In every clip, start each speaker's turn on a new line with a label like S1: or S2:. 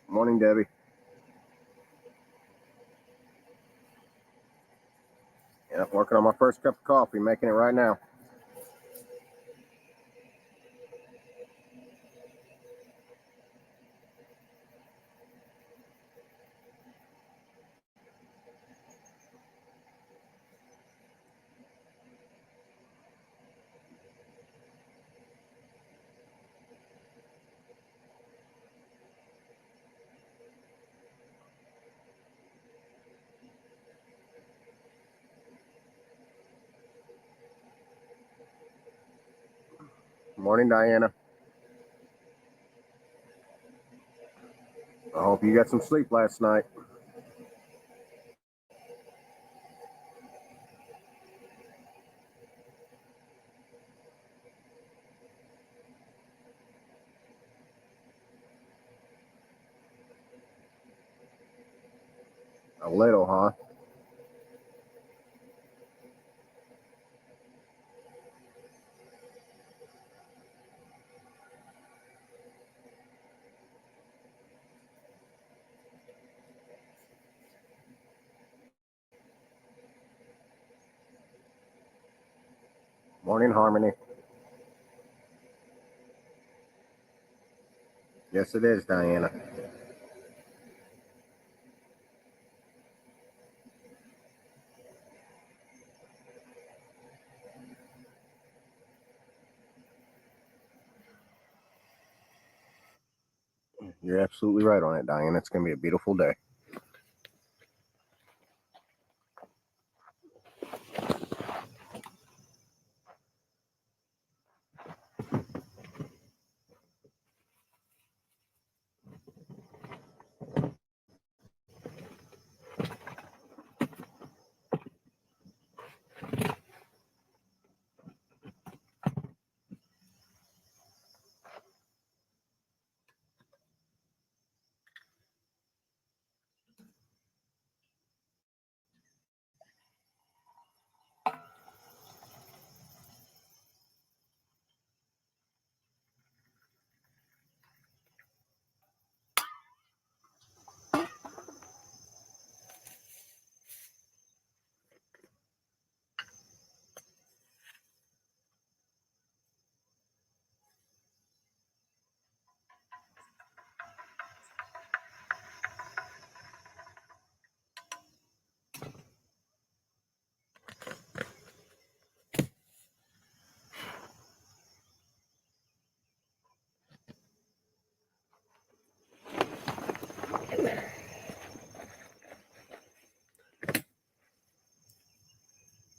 S1: Morning, Debbie. Yeah, working on my first cup of coffee, making it right now. Morning, Diana. I hope you got some sleep last night. A little, huh? Morning, Harmony. Yes, it is, Diana. You're absolutely right on it, Diana. It's going to be a beautiful day.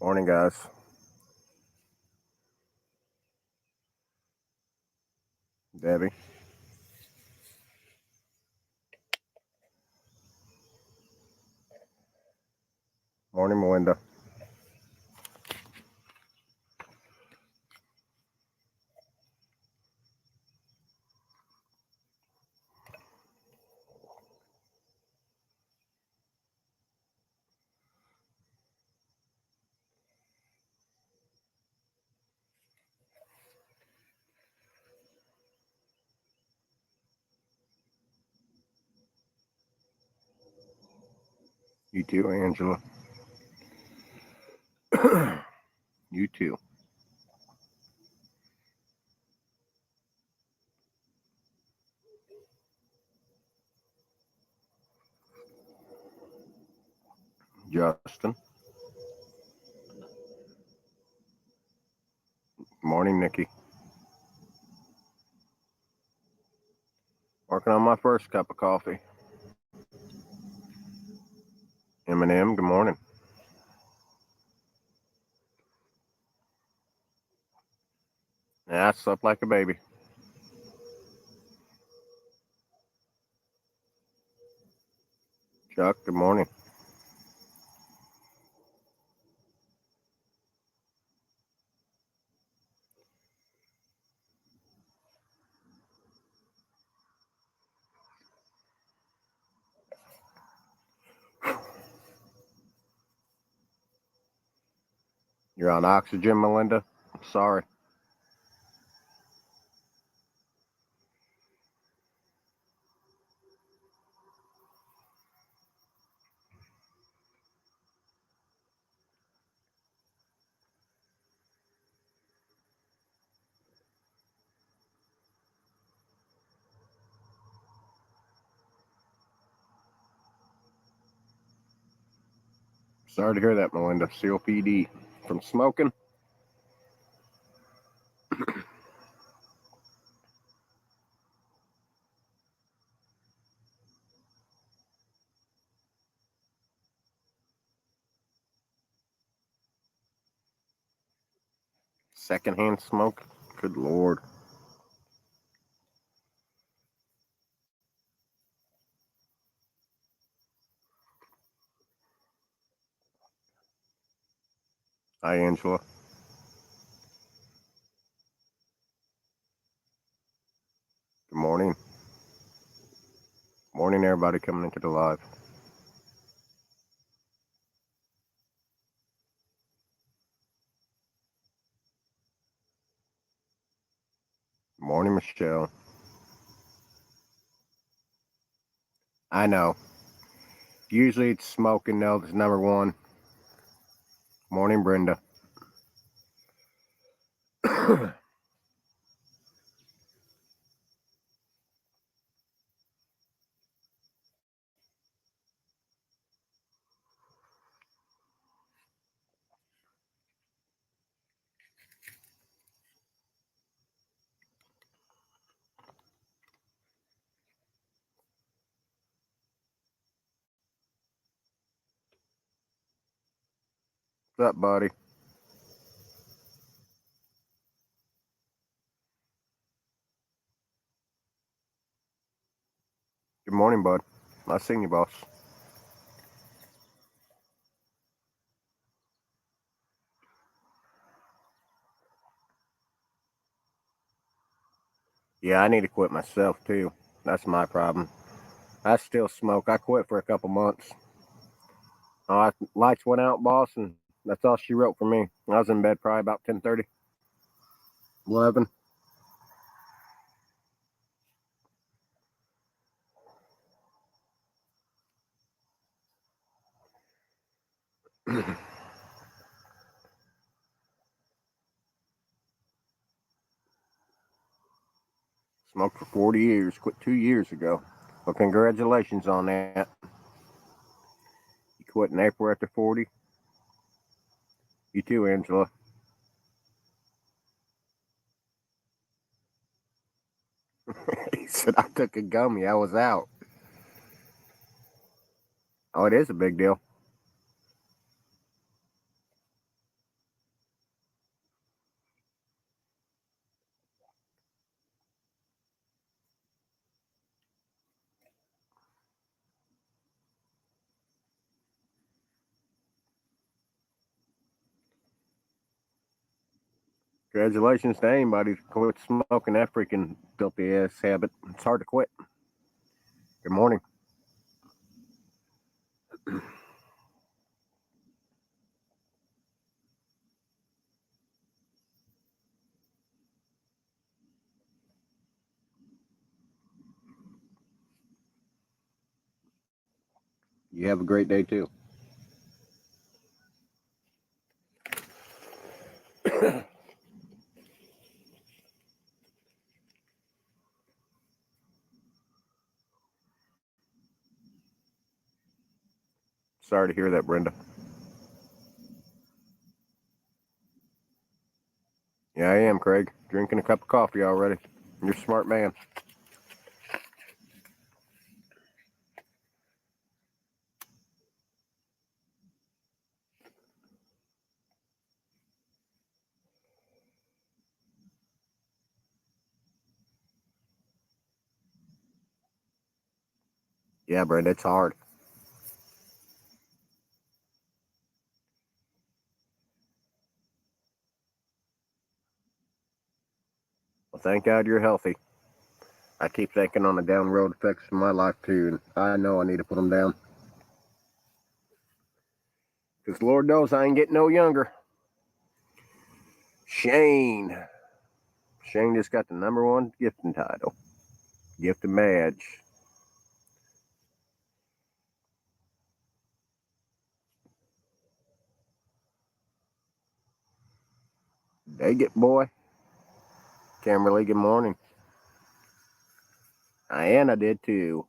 S1: Morning, guys. Debbie. Morning, Melinda. You too, Angela. You too. Justin. Morning, Nikki. Working on my first cup of coffee. Eminem, good morning. Yeah, I slept like a baby. Chuck, good morning. You're on oxygen, Melinda? I'm sorry. Sorry to hear that, Melinda. COPD from smoking. Secondhand smoke. Good Lord. Hi, Angela. Good morning. Morning, everybody coming into the live. Morning, Michelle. I know. Usually it's smoking, though. That's number one. Morning, Brenda. What's up, buddy? Good morning, bud. I seen you, boss. Yeah, I need to quit myself, too. That's my problem. I still smoke. I quit for a couple months. Lights went out, boss, and that's all she wrote for me. I was in bed probably about 10:30, 11. Smoked for 40 years. Quit 2 years ago. Well, congratulations on that. You quit in April after 40. You too, Angela. He said, I took a gummy. I was out. Oh, it is a big deal. Congratulations to anybody who quit smoking that freaking filthy ass habit. It's hard to quit. Good morning. You have a great day, too. Sorry to hear that, Brenda. Yeah, I am, Craig. Drinking a cup of coffee already. You're a smart man. Yeah, Brenda, it's hard. Well, thank God you're healthy. I keep thinking on the down road effects of my life, too, and I know I need to put them down. Because Lord knows I ain't getting no younger. Shane. Shane just got the #1 gifting title. Gifting badge. Dang it, boy. Kimberly, good morning. Diana did too.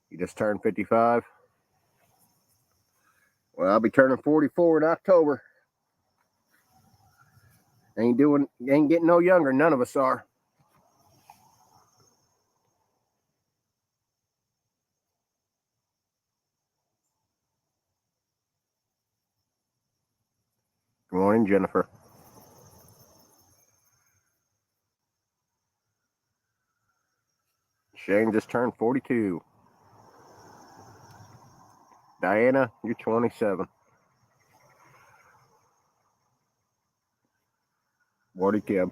S1: You just turned 55. Well, I'll be turning 44 in October. Ain't getting no younger. None of us are. Good morning, Jennifer. Shane just turned 42. Diana, you're 27. Wardy Kim.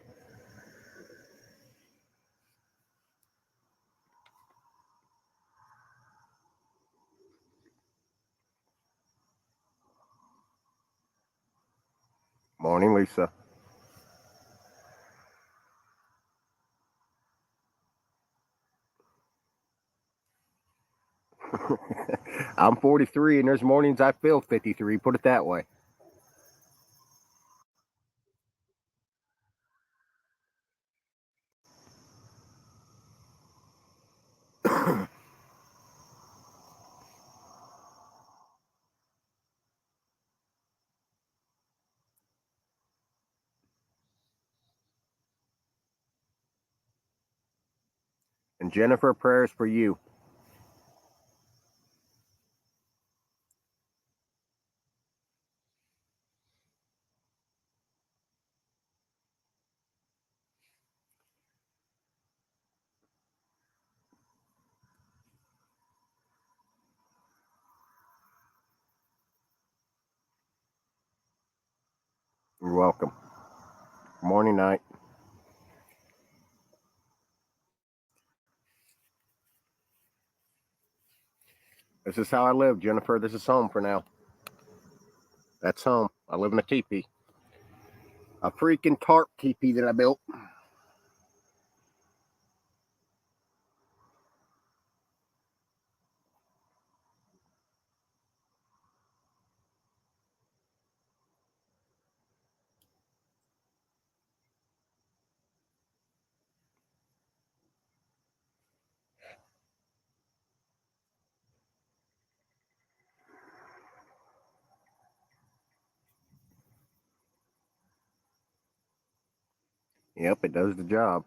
S1: Morning, Lisa. I'm 43, and there's mornings I feel 53. Put it that way. And Jennifer, prayers for you. You're welcome. Morning, night. This is how I live, Jennifer. This is home for now. That's home. I live in a teepee. A freaking tarp teepee that I built. Yep, it does the job.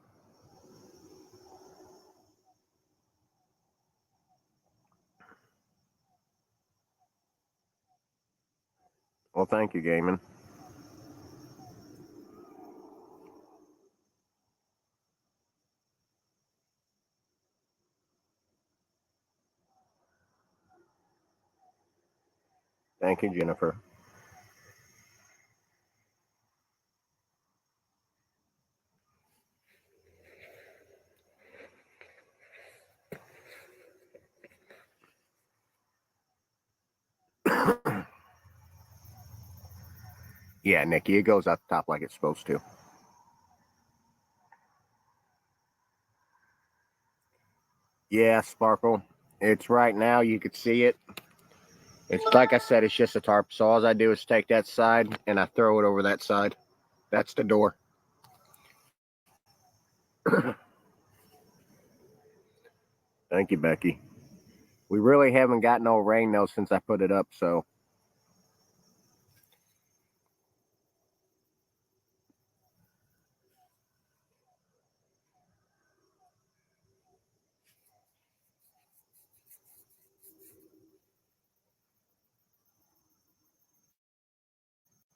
S1: Well, thank you, Gaiman. Thank you, Jennifer. Yeah, Nikki, it goes up top like it's supposed to. Yeah, Sparkle. It's right now. You could see it. It's like I said, it's just a tarp. So all I do is take that side and I throw it over that side. That's the door. Thank you, Becky. We really haven't got no rain though since I put it up, so.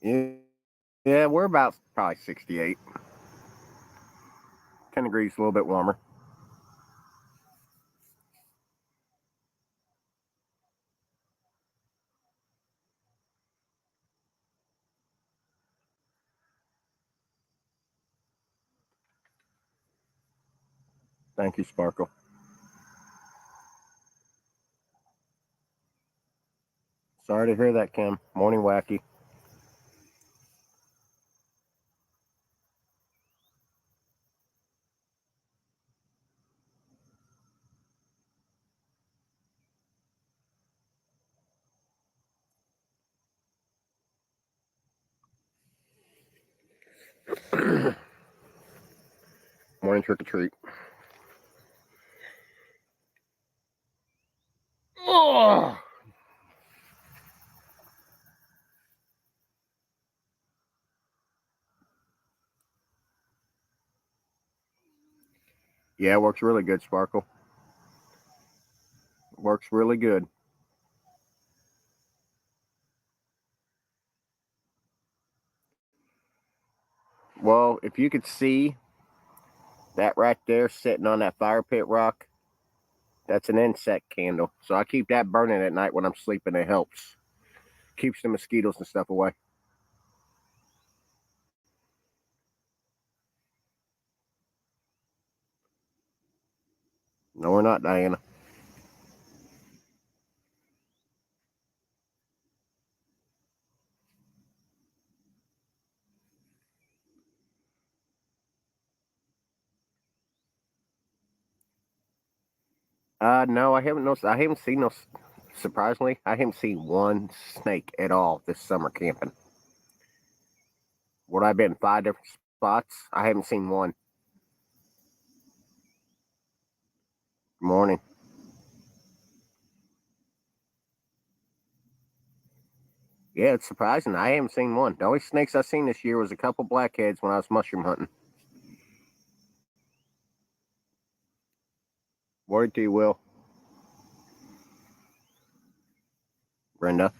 S1: Yeah, we're about probably 68. 10 degrees, a little bit warmer. Thank you, Sparkle. Sorry to hear that, Kim. Morning, Wacky. Morning, trick or treat. Oh! Yeah, it works really good, Sparkle. Works really good. Well, if you could see that right there sitting on that fire pit rock, that's an insect candle. So I keep that burning at night when I'm sleeping. It helps. Keeps the mosquitoes and stuff away. No, we're not, Diana. No, I haven't noticed. I haven't seen no. Surprisingly, I haven't seen one snake at all this summer camping. What I've been 5 different spots, I haven't seen one. Good morning. Yeah, it's surprising. I haven't seen one. The only snakes I've seen this year was a couple blackheads when I was mushroom hunting. Word to you, Will. Brenda.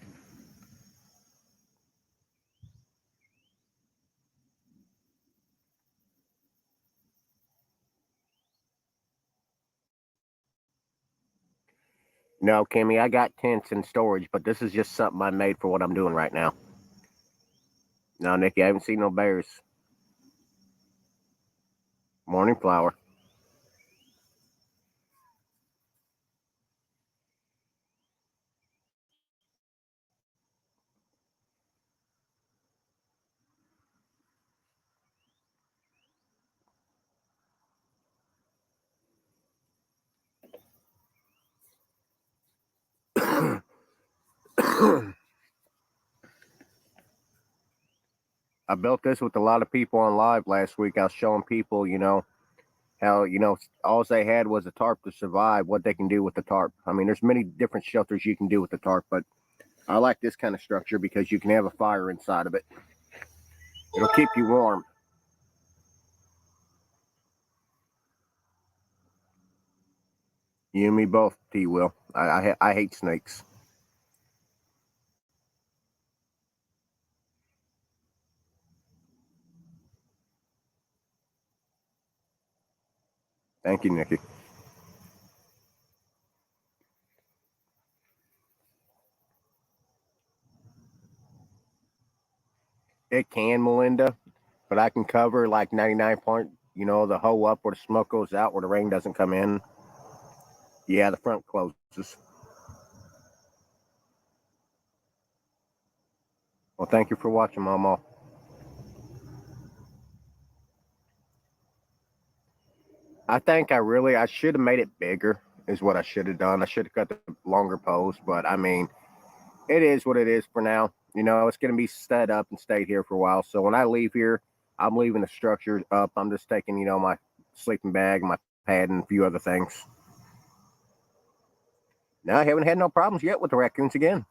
S1: No, Kimmy, I got tents in storage, but this is just something I made for what I'm doing right now. No, Nikki, I haven't seen no bears. Morning flower. I built this with a lot of people on live last week. I was showing people, how, all they had was a tarp to survive, what they can do with the tarp. I mean, there's many different shelters you can do with the tarp, but I like this kind of structure because you can have a fire inside of it. It'll keep you warm. You and me both, T. Will. I hate snakes. Thank you, Nikki. It can, Melinda, but I can cover like 99 point, the hoe up where the smoke goes out, where the rain doesn't come in. Yeah, the front closes. Well, thank you for watching, Mama. I think I should have made it bigger, is what I should have done. I should have cut the longer post, but I mean, it is what it is for now. It's going to be set up and stayed here for a while. So when I leave here, I'm leaving the structure up. I'm just taking, my sleeping bag, my pad, and a few other things. Now, I haven't had no problems yet with the raccoons again.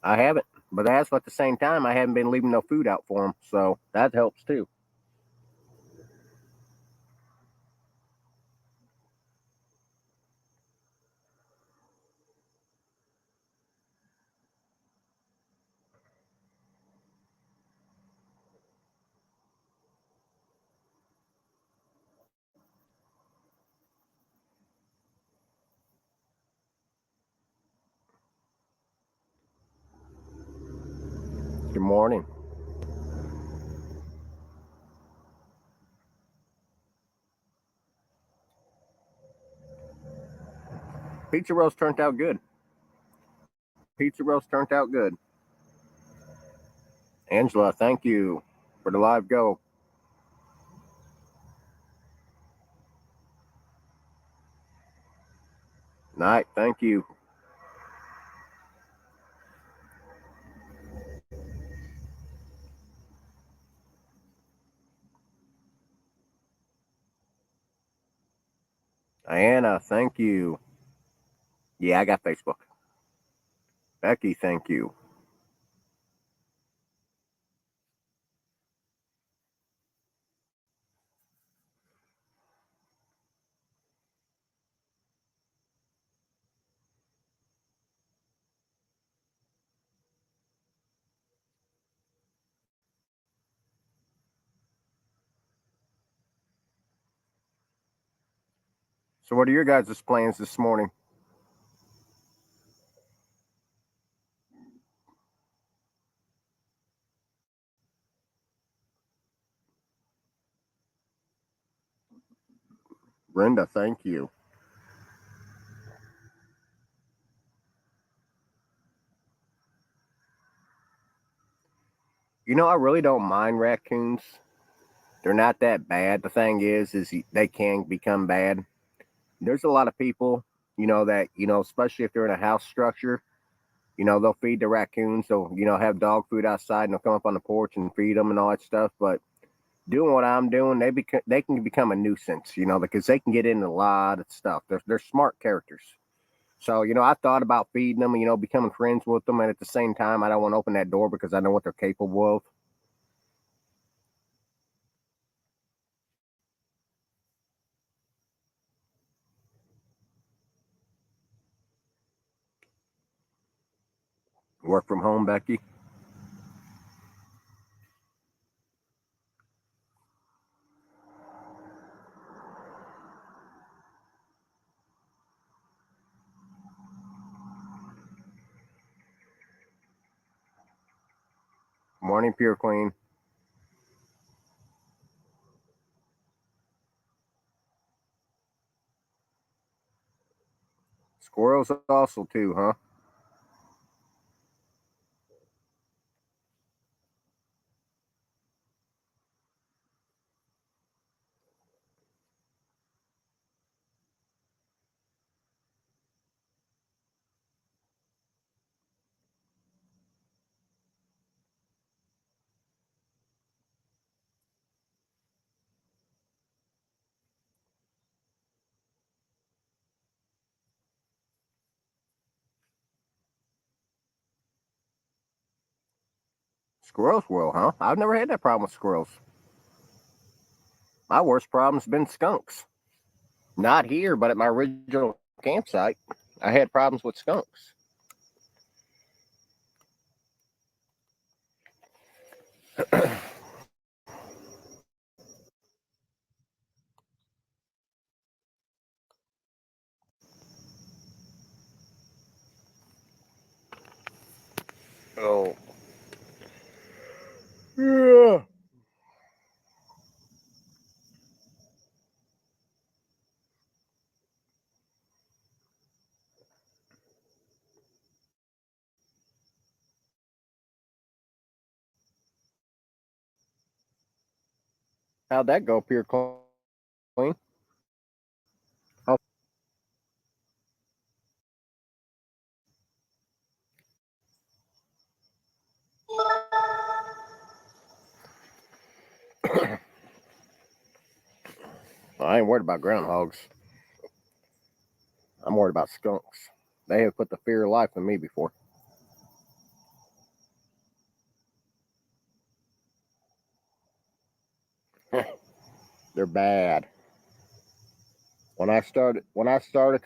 S1: I haven't. But that's at the same time, I haven't been leaving no food out for them. So that helps too. Good morning. Pizza rolls turned out good. Pizza rolls turned out good. Angela, thank you for the live go. Night, thank you. Diana, thank you. Yeah, I got Facebook. Becky, thank you. So what are your guys' plans this morning? Brenda, thank you. You know, I really don't mind raccoons. They're not that bad. The thing is they can become bad. There's a lot of people, that, especially if they're in a house structure, they'll feed the raccoons. They'll, have dog food outside and they'll come up on the porch and feed them and all that stuff. But doing what I'm doing, they can become a nuisance, because they can get into a lot of stuff. They're smart characters. So, I thought about feeding them, becoming friends with them. And at the same time, I don't want to open that door because I know what they're capable of. Work from home, Becky. Morning, Pure Queen. Squirrels also too, huh? Squirrels will, huh? I've never had that problem with squirrels. My worst problem's been skunks. Not here, but at my original campsite, I had problems with skunks. Oh, yeah. How'd that go, Pure Queen? Oh, I ain't worried about groundhogs. I'm worried about skunks. They have put the fear of life in me before. They're bad. When I started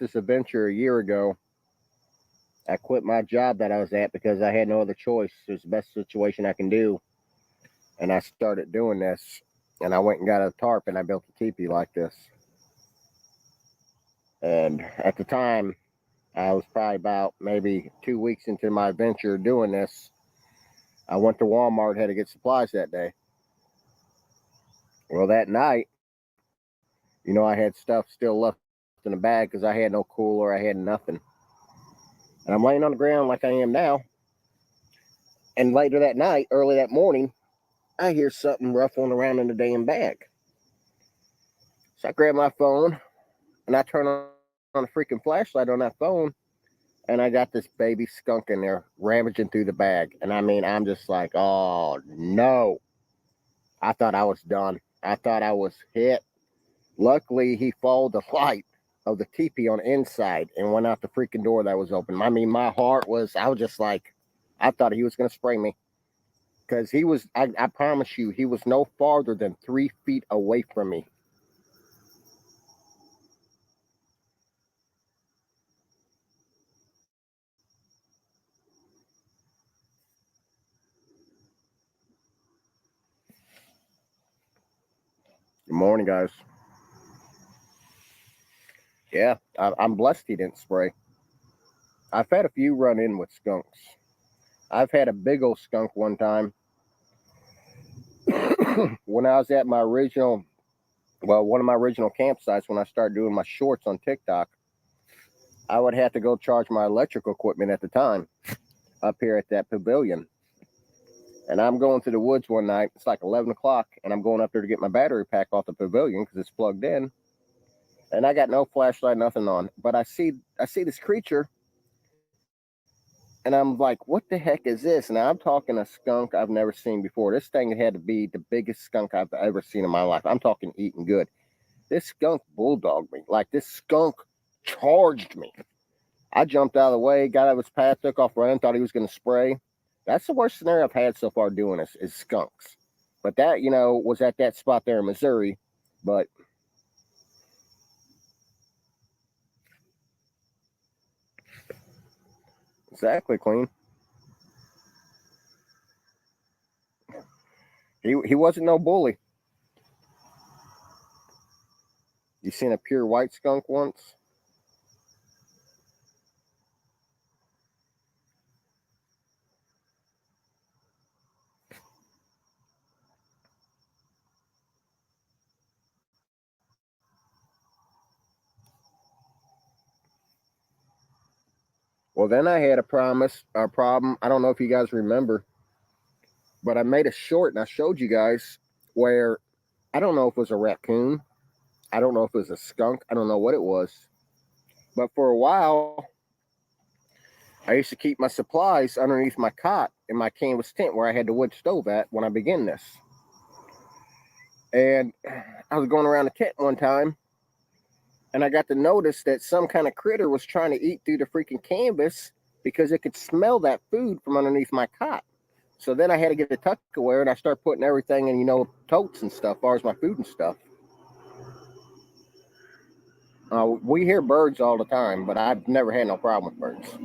S1: this adventure a year ago, I quit my job that I was at because I had no other choice. It was the best situation I can do, and I started doing this. And I went and got a tarp and I built a teepee like this. And at the time, I was probably about maybe 2 weeks into my adventure doing this. I went to Walmart, had to get supplies that day. Well, that night, I had stuff still left in the bag because I had no cooler, I had nothing. And I'm laying on the ground like I am now. And later that night, early that morning, I hear something ruffling around in the damn bag. So I grab my phone and I turn on a freaking flashlight on that phone, and I got this baby skunk in there ravaging through the bag. And I mean, I'm just like, oh no. I thought I was done. I thought I was hit. Luckily, he followed the light of the teepee on the inside and went out the freaking door that was open. I mean, I was just like, I thought he was going to spray me. Because I promise you, he was no farther than 3 feet away from me. Good morning, guys. Yeah, I'm blessed he didn't spray. I've had a few run in with skunks. I've had a big old skunk one time when I was at my original, well, one of my original campsites when I started doing my shorts on TikTok. I would have to go charge my electrical equipment at the time up here at that pavilion. And I'm going to the woods one night. It's like 11 o'clock, and I'm going up there to get my battery pack off the pavilion because it's plugged in. And I got no flashlight, nothing on. But I see this creature, and I'm like, what the heck is this? And I'm talking a skunk I've never seen before. This thing had to be the biggest skunk I've ever seen in my life. I'm talking eating good. This skunk bulldogged me. Like this skunk charged me. I jumped out of the way, got out of his path, took off running, thought he was going to spray. That's the worst scenario I've had so far doing this is skunks. But that, was at that spot there in Missouri. But exactly, Queen. He wasn't no bully. You seen a pure white skunk once? Well, then I had a problem. I don't know if you guys remember, but I made a short and I showed you guys where I don't know if it was a raccoon. I don't know if it was a skunk. I don't know what it was. But for a while, I used to keep my supplies underneath my cot in my canvas tent where I had the wood stove at when I began this. And I was going around the tent one time and I got to notice that some kind of critter was trying to eat through the freaking canvas because it could smell that food from underneath my cot. So then I had to get the Tupperware and I started putting everything in, totes and stuff, as far as my food and stuff. We hear birds all the time, but I've never had no problem with birds.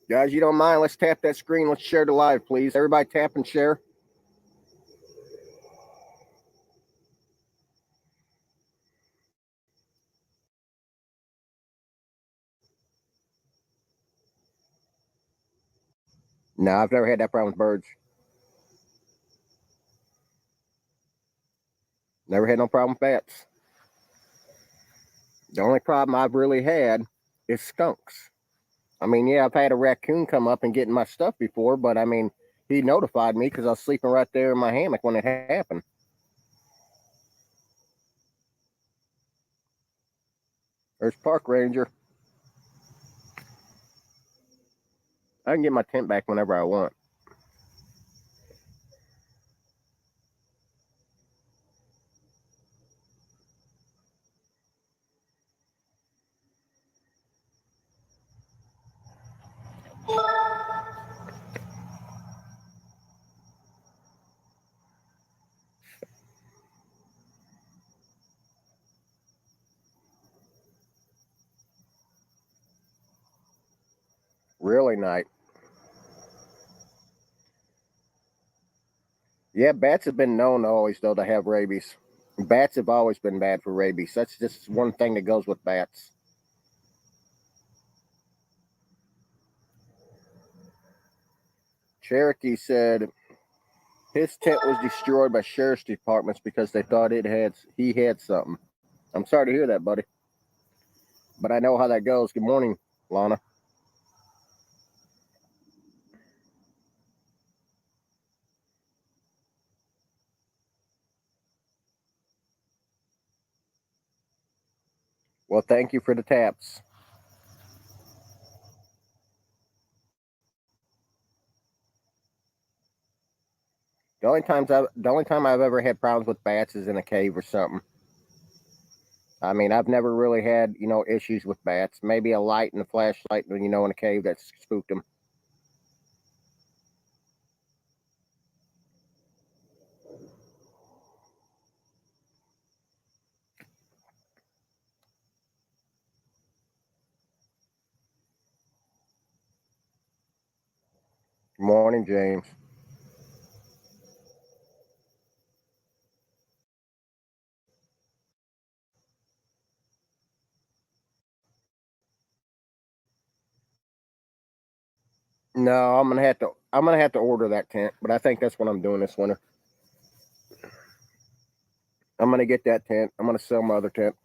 S1: Guys, you don't mind? Let's tap that screen. Let's share the live, please. Everybody tap and share. No, I've never had that problem with birds. Never had no problem with bats. The only problem I've really had is skunks. I mean, yeah, I've had a raccoon come up and get in my stuff before, but I mean, he notified me because I was sleeping right there in my hammock when it happened. There's Park Ranger. I can get my tent back whenever I want. Really night. Yeah, bats have been known always though to have rabies. Bats have always been bad for rabies. That's just one thing that goes with bats. Cherokee said his tent was destroyed by sheriff's departments because they thought he had something. I'm sorry to hear that, buddy. But I know how that goes. Good morning, Lana. Well, thank you for the taps. The only time I've ever had problems with bats is in a cave or something. I mean, I've never really had issues with bats. Maybe a light and a flashlight, in a cave that spooked them. Morning, James. No, I'm gonna have to order that tent, but I think that's what I'm doing this winter. I'm gonna get that tent. I'm gonna sell my other tent.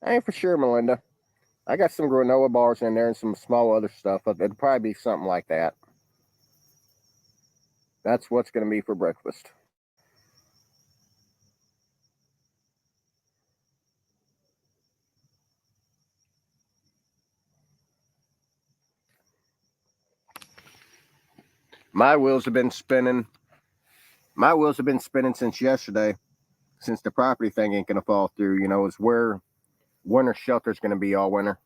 S1: I ain't for sure, Melinda. I got some granola bars in there and some small other stuff. It'd probably be something like that. That's what's gonna be for breakfast. My wheels have been spinning. My wheels have been spinning since yesterday, since the property thing ain't gonna fall through. Is where winter shelter's gonna be all winter.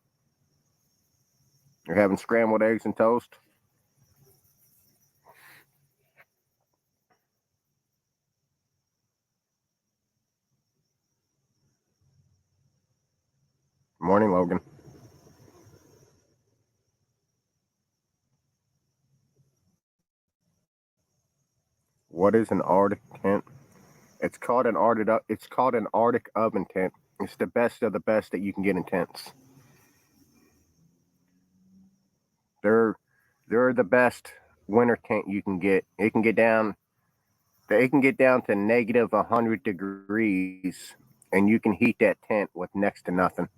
S1: You're having scrambled eggs and toast. Morning, Logan. What is an Arctic tent? It's called an Arctic oven tent. It's the best of the best that you can get in tents. They're they're the best winter tent you can get. It can get down to negative 100 degrees, and you can heat that tent with next to nothing.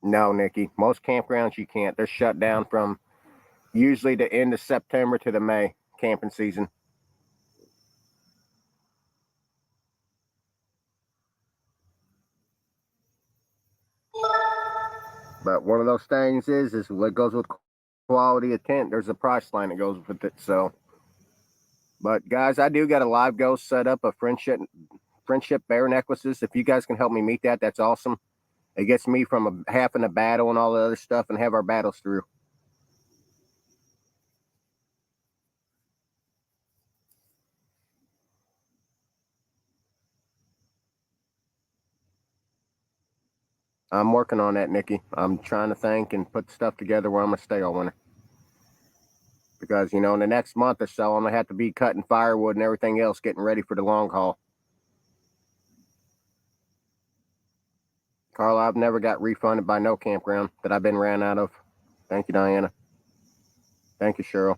S1: No, Nikki. Most campgrounds you can't. They're shut down from usually the end of September to the May camping season. But one of those things is what goes with quality of tent. There's a price line that goes with it. So, but guys, I do got a live ghost set up of friendship bear necklaces. If you guys can help me meet that, that's awesome. It gets me from having a battle and all the other stuff and have our battles through. I'm working on that, Nikki. I'm trying to think and put stuff together where I'm gonna stay all winter. Because in the next month or so, I'm gonna have to be cutting firewood and everything else, getting ready for the long haul. Carla, I've never got refunded by no campground that I've been ran out of. Thank you, Diana. Thank you, Cheryl.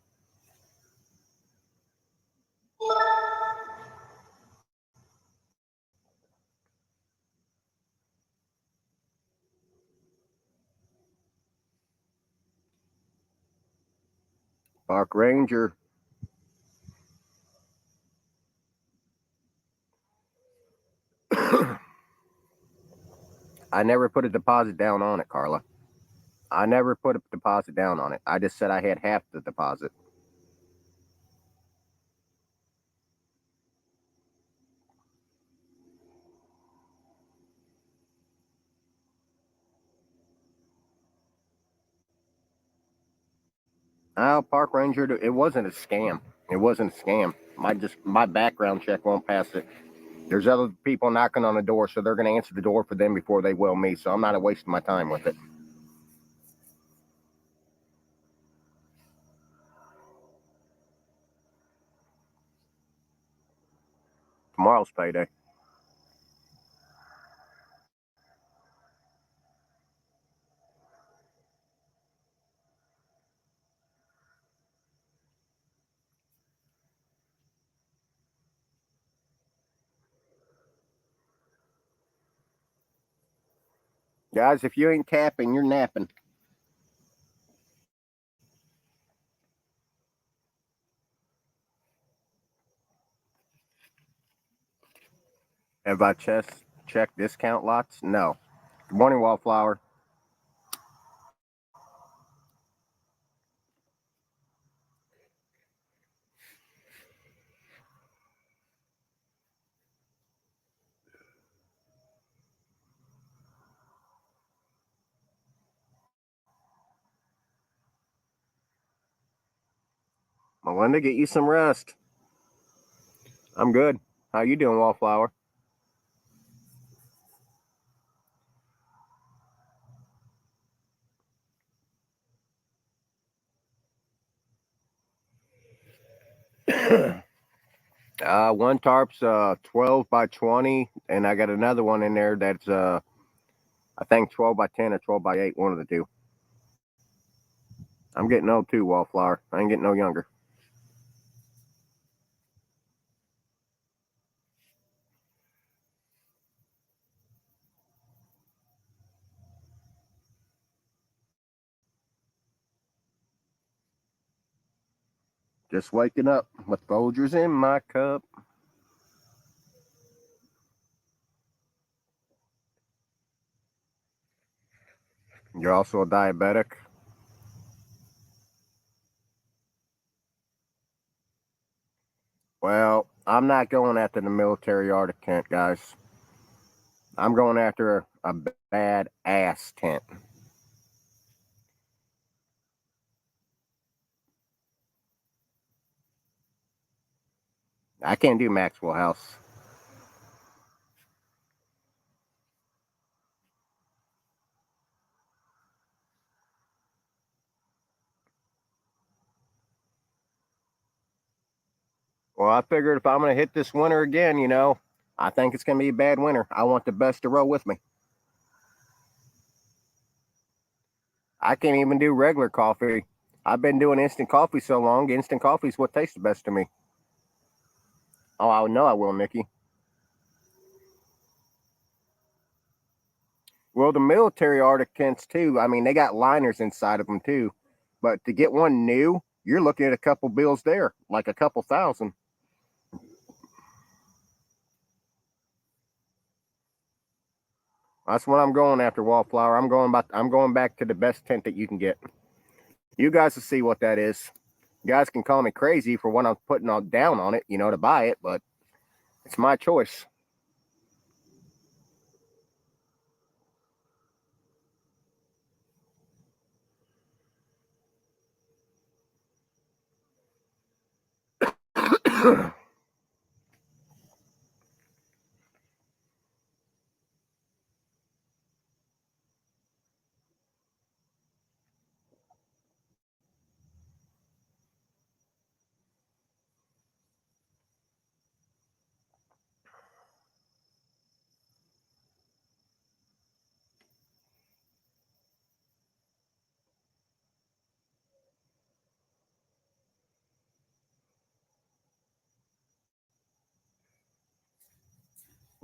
S1: Park Ranger. I never put a deposit down on it, Carla. I never put a deposit down on it. I just said I had half the deposit. Oh, Park Ranger, it wasn't a scam. It wasn't a scam. My background check won't pass it. There's other people knocking on the door, so they're going to answer the door for them before they will me. So I'm not wasting my time with it. Tomorrow's payday. Guys, if you ain't tapping, you're napping. Have I checked discount lots? No. Good morning, Wallflower. Melinda, get you some rest. I'm good. How you doing, Wallflower? One tarp's 12 by 20, and I got another one in there that's I think 12 by 10 or 12 by 8, one of the two. I'm getting old too, Wallflower. I ain't getting no younger. Just waking up with Folgers in my cup. You're also a diabetic. Well, I'm not going after the military Arctic tent, guys. I'm going after a bad ass tent. I can't do Maxwell House. Well, I figured if I'm going to hit this winter again, I think it's going to be a bad winter. I want the best to row with me. I can't even do regular coffee. I've been doing instant coffee so long, instant coffee is what tastes the best to me. Oh, I know I will, Nikki. Well, the military Arctic tents, too, I mean, they got liners inside of them, too. But to get one new, you're looking at a couple bills there, like a couple thousand. That's what I'm going after, Wallflower. I'm going back to the best tent that you can get. You guys will see what that is. You guys can call me crazy for what I'm putting down on it, to buy it, but it's my choice.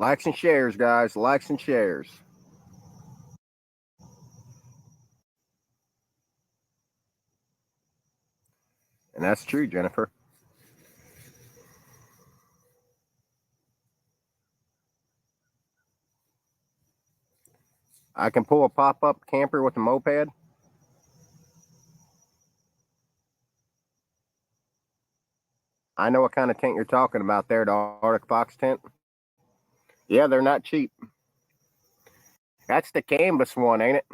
S1: Likes and shares, guys. Likes and shares. And that's true, Jennifer. I can pull a pop up camper with a moped. I know what kind of tent you're talking about there, the Arctic Fox tent. Yeah, they're not cheap. That's the canvas one, ain't it?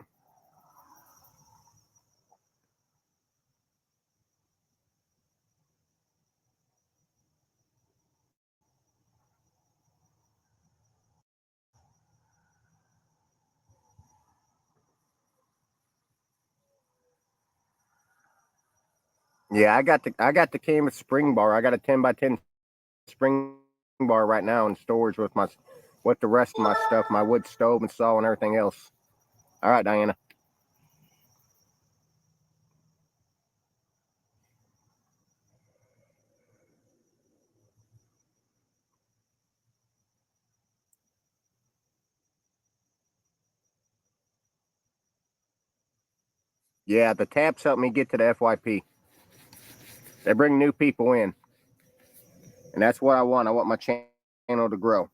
S1: Yeah, I got the canvas spring bar. I got a 10 by 10 spring bar right now in storage with the rest of my stuff, my wood stove and saw and everything else. All right, Diana. Yeah, the taps help me get to the FYP. They bring new people in, and that's what I want. I want my channel to grow.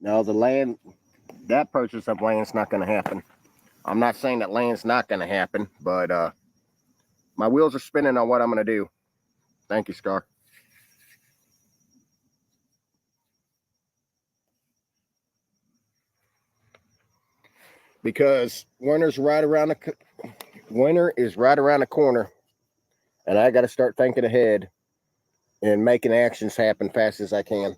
S1: Now the land, that purchase of land's not going to happen. I'm not saying that land's not going to happen, but my wheels are spinning on what I'm going to do. Thank you, Scar. Because winter is right around the corner, and I got to start thinking ahead and making actions happen fast as I can.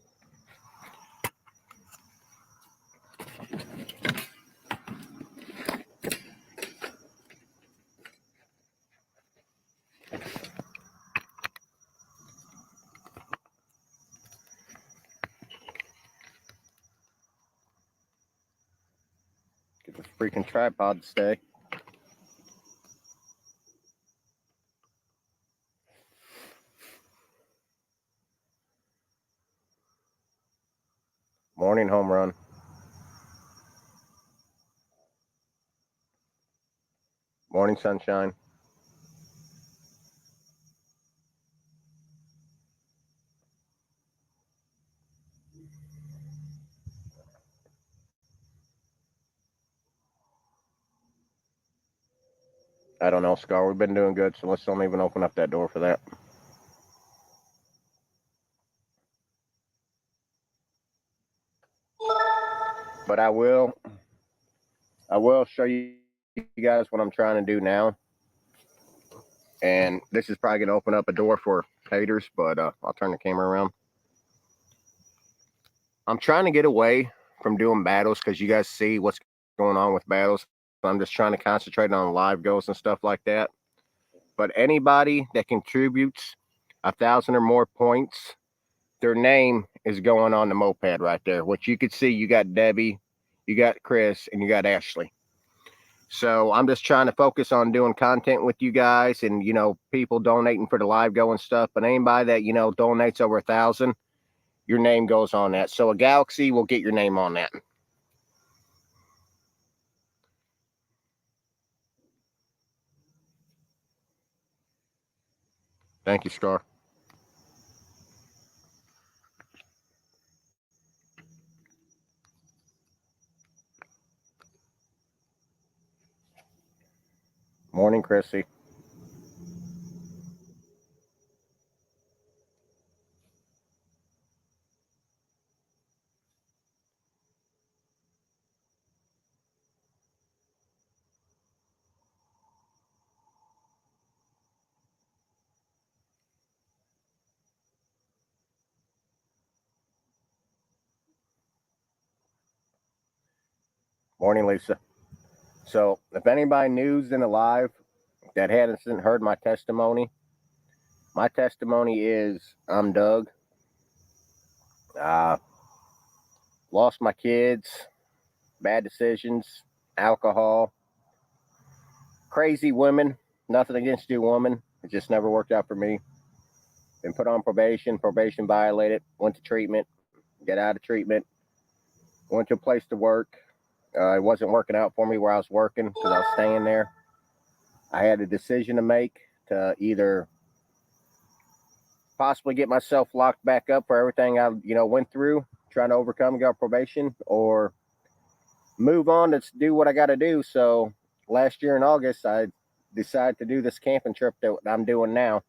S1: Get this freaking tripod to stay. Morning home run. Morning sunshine. I don't know, Scar. We've been doing good, so let's don't even open up that door for that. But I will show you guys what I'm trying to do now. And this is probably going to open up a door for haters, but I'll turn the camera around. I'm trying to get away from doing battles because you guys see what's going on with battles. I'm just trying to concentrate on live goals and stuff like that. But anybody that contributes 1,000 or more points, their name is going on the moped right there. What you could see, you got Debbie, you got Chris, and you got Ashley. So I'm just trying to focus on doing content with you guys and, people donating for the live go and stuff. But anybody that, donates over 1,000, your name goes on that. So a Galaxy will get your name on that. Thank you, Scar. Morning, Chrissy. Morning, Lisa. So if anybody new's in the live that hasn't heard my testimony is I'm Doug. Lost my kids, bad decisions, alcohol, crazy women. Nothing against you, woman. It just never worked out for me. Been put on probation violated, went to treatment, get out of treatment, went to a place to work. It wasn't working out for me where I was working because I was staying there. I had a decision to make to either possibly get myself locked back up for everything I, went through, trying to overcome and go probation, or move on to do what I got to do. So last year in August, I decided to do this camping trip that I'm doing now.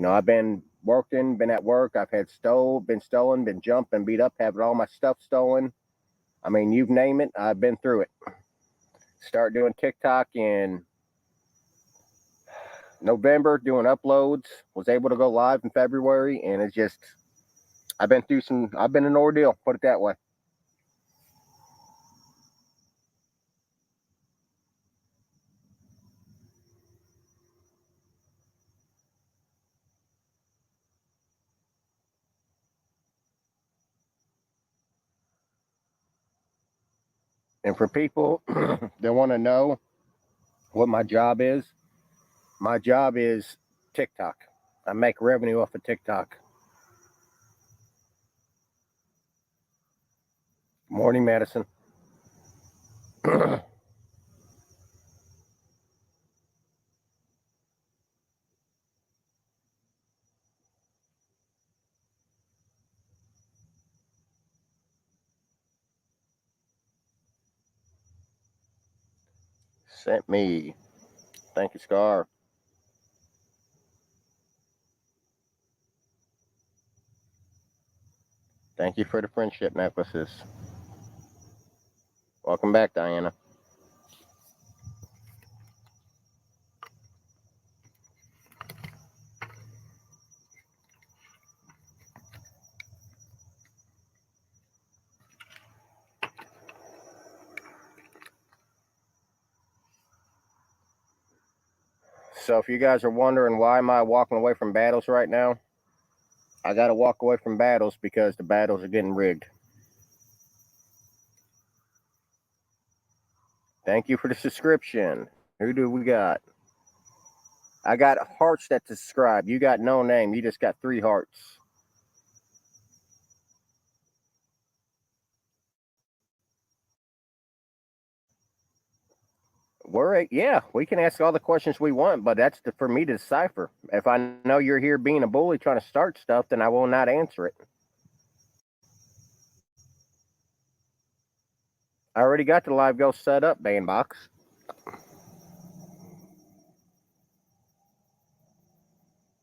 S1: I've been working, been at work. I've had been stolen, been jumped, been beat up, having all my stuff stolen. I mean, you name it, I've been through it. Start doing TikTok in November, doing uploads. Was able to go live in February, and it's just, I've been an ordeal, put it that way. And for people that want to know what my job is TikTok. I make revenue off of TikTok. Morning, Madison. Sent me. Thank you, Scar. Thank you for the friendship necklaces. Welcome back, Diana. So if you guys are wondering why am I walking away from battles right now, I got to walk away from battles because the battles are getting rigged. Thank you for the subscription. Who do we got? I got hearts that subscribe. You got no name. You just got 3 hearts. Yeah, we can ask all the questions we want, but that's for me to decipher. If I know you're here being a bully trying to start stuff, then I will not answer it. I already got the live go set up, Bandbox.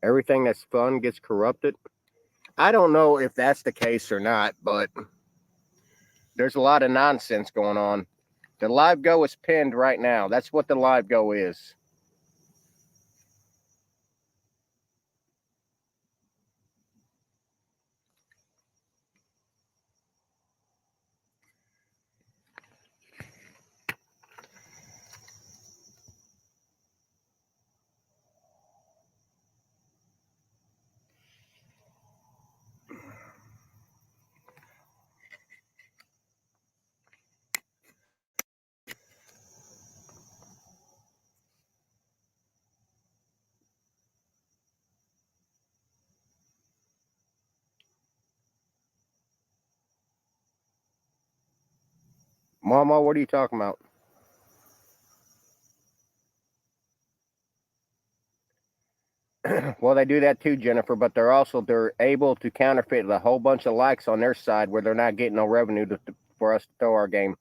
S1: Everything that's fun gets corrupted. I don't know if that's the case or not, but there's a lot of nonsense going on. The live go is pinned right now. That's what the live go is. Mama, what are you talking about? Well, they do that too, Jennifer, but they're able to counterfeit a whole bunch of likes on their side where they're not getting no revenue for us to throw our game.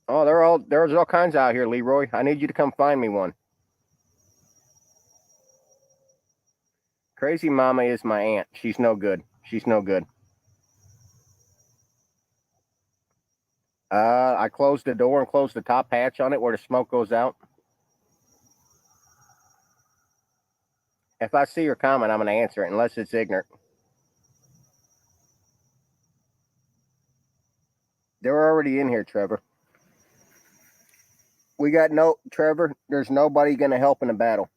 S1: Oh, there's all kinds out here, Leroy. I need you to come find me one. Crazy Mama is my aunt. She's no good. She's no good. I closed the door and closed the top hatch on it where the smoke goes out. If I see your comment, I'm going to answer it unless it's ignorant. They're already in here, Trevor. Trevor, there's nobody going to help in the battle.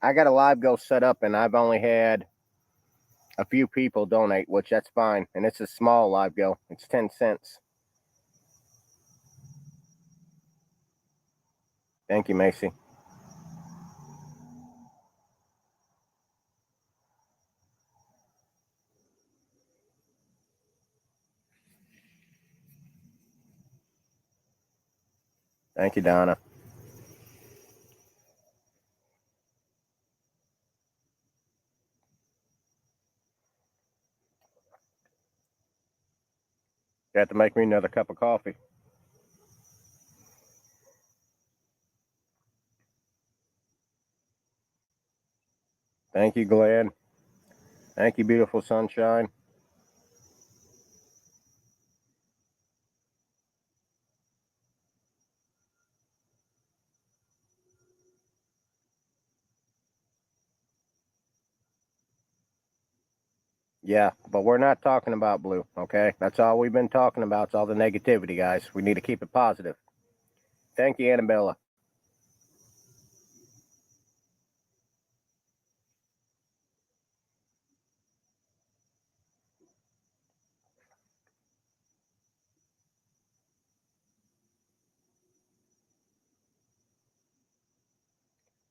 S1: I got a live go set up and I've only had a few people donate, which that's fine. And it's a small live go. It's 10 cents. Thank you, Macy. Thank you, Donna. You have to make me another cup of coffee. Thank you, Glenn. Thank you, beautiful sunshine. Yeah, but we're not talking about blue, okay? That's all we've been talking about. It's all the negativity, guys. We need to keep it positive. Thank you, Annabella.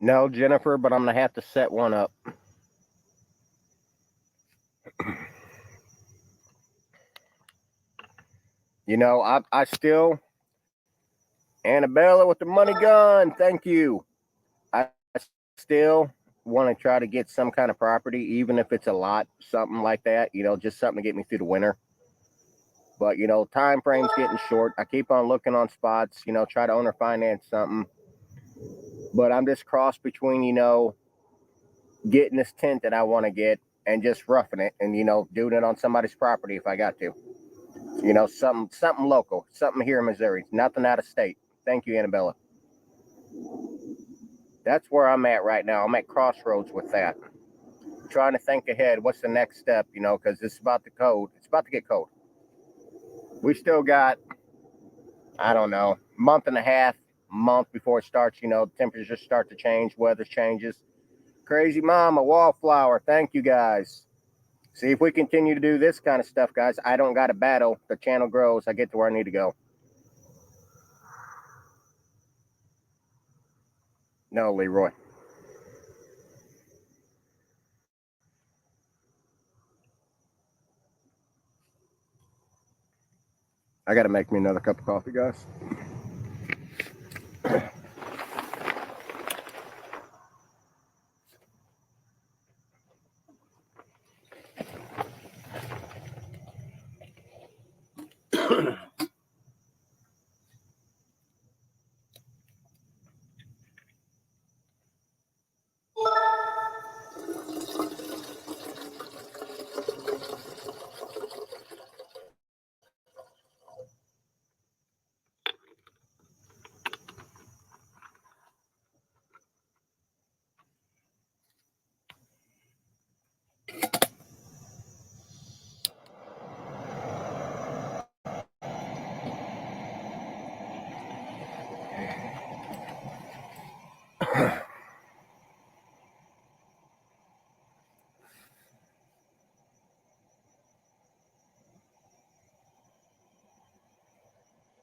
S1: No, Jennifer, but I'm going to have to set one up. You know, I still, Annabella with the money gun, thank you. I still want to try to get some kind of property, even if it's a lot, something like that, you know, just something to get me through the winter. But, you know, time frame's getting short. I keep on looking on spots, you know, try to owner finance something. But I'm just crossed between, you know, getting this tent that I want to get and just roughing it and, you know, doing it on somebody's property if I got to. You know, something local, something here in Missouri, nothing out of state. Thank you, Annabella. That's where I'm at right now. I'm at crossroads with that. Trying to think ahead. What's the next step? You know, because it's about to cold. It's about to get cold. We still got, I don't know, month and a half, month before it starts. You know, temperatures start to change, weather changes. Crazy Mama, Wallflower. Thank you guys. See, if we continue to do this kind of stuff, guys, I don't got to battle. The channel grows. I get to where I need to go. No, Leroy. I got to make me another cup of coffee, guys.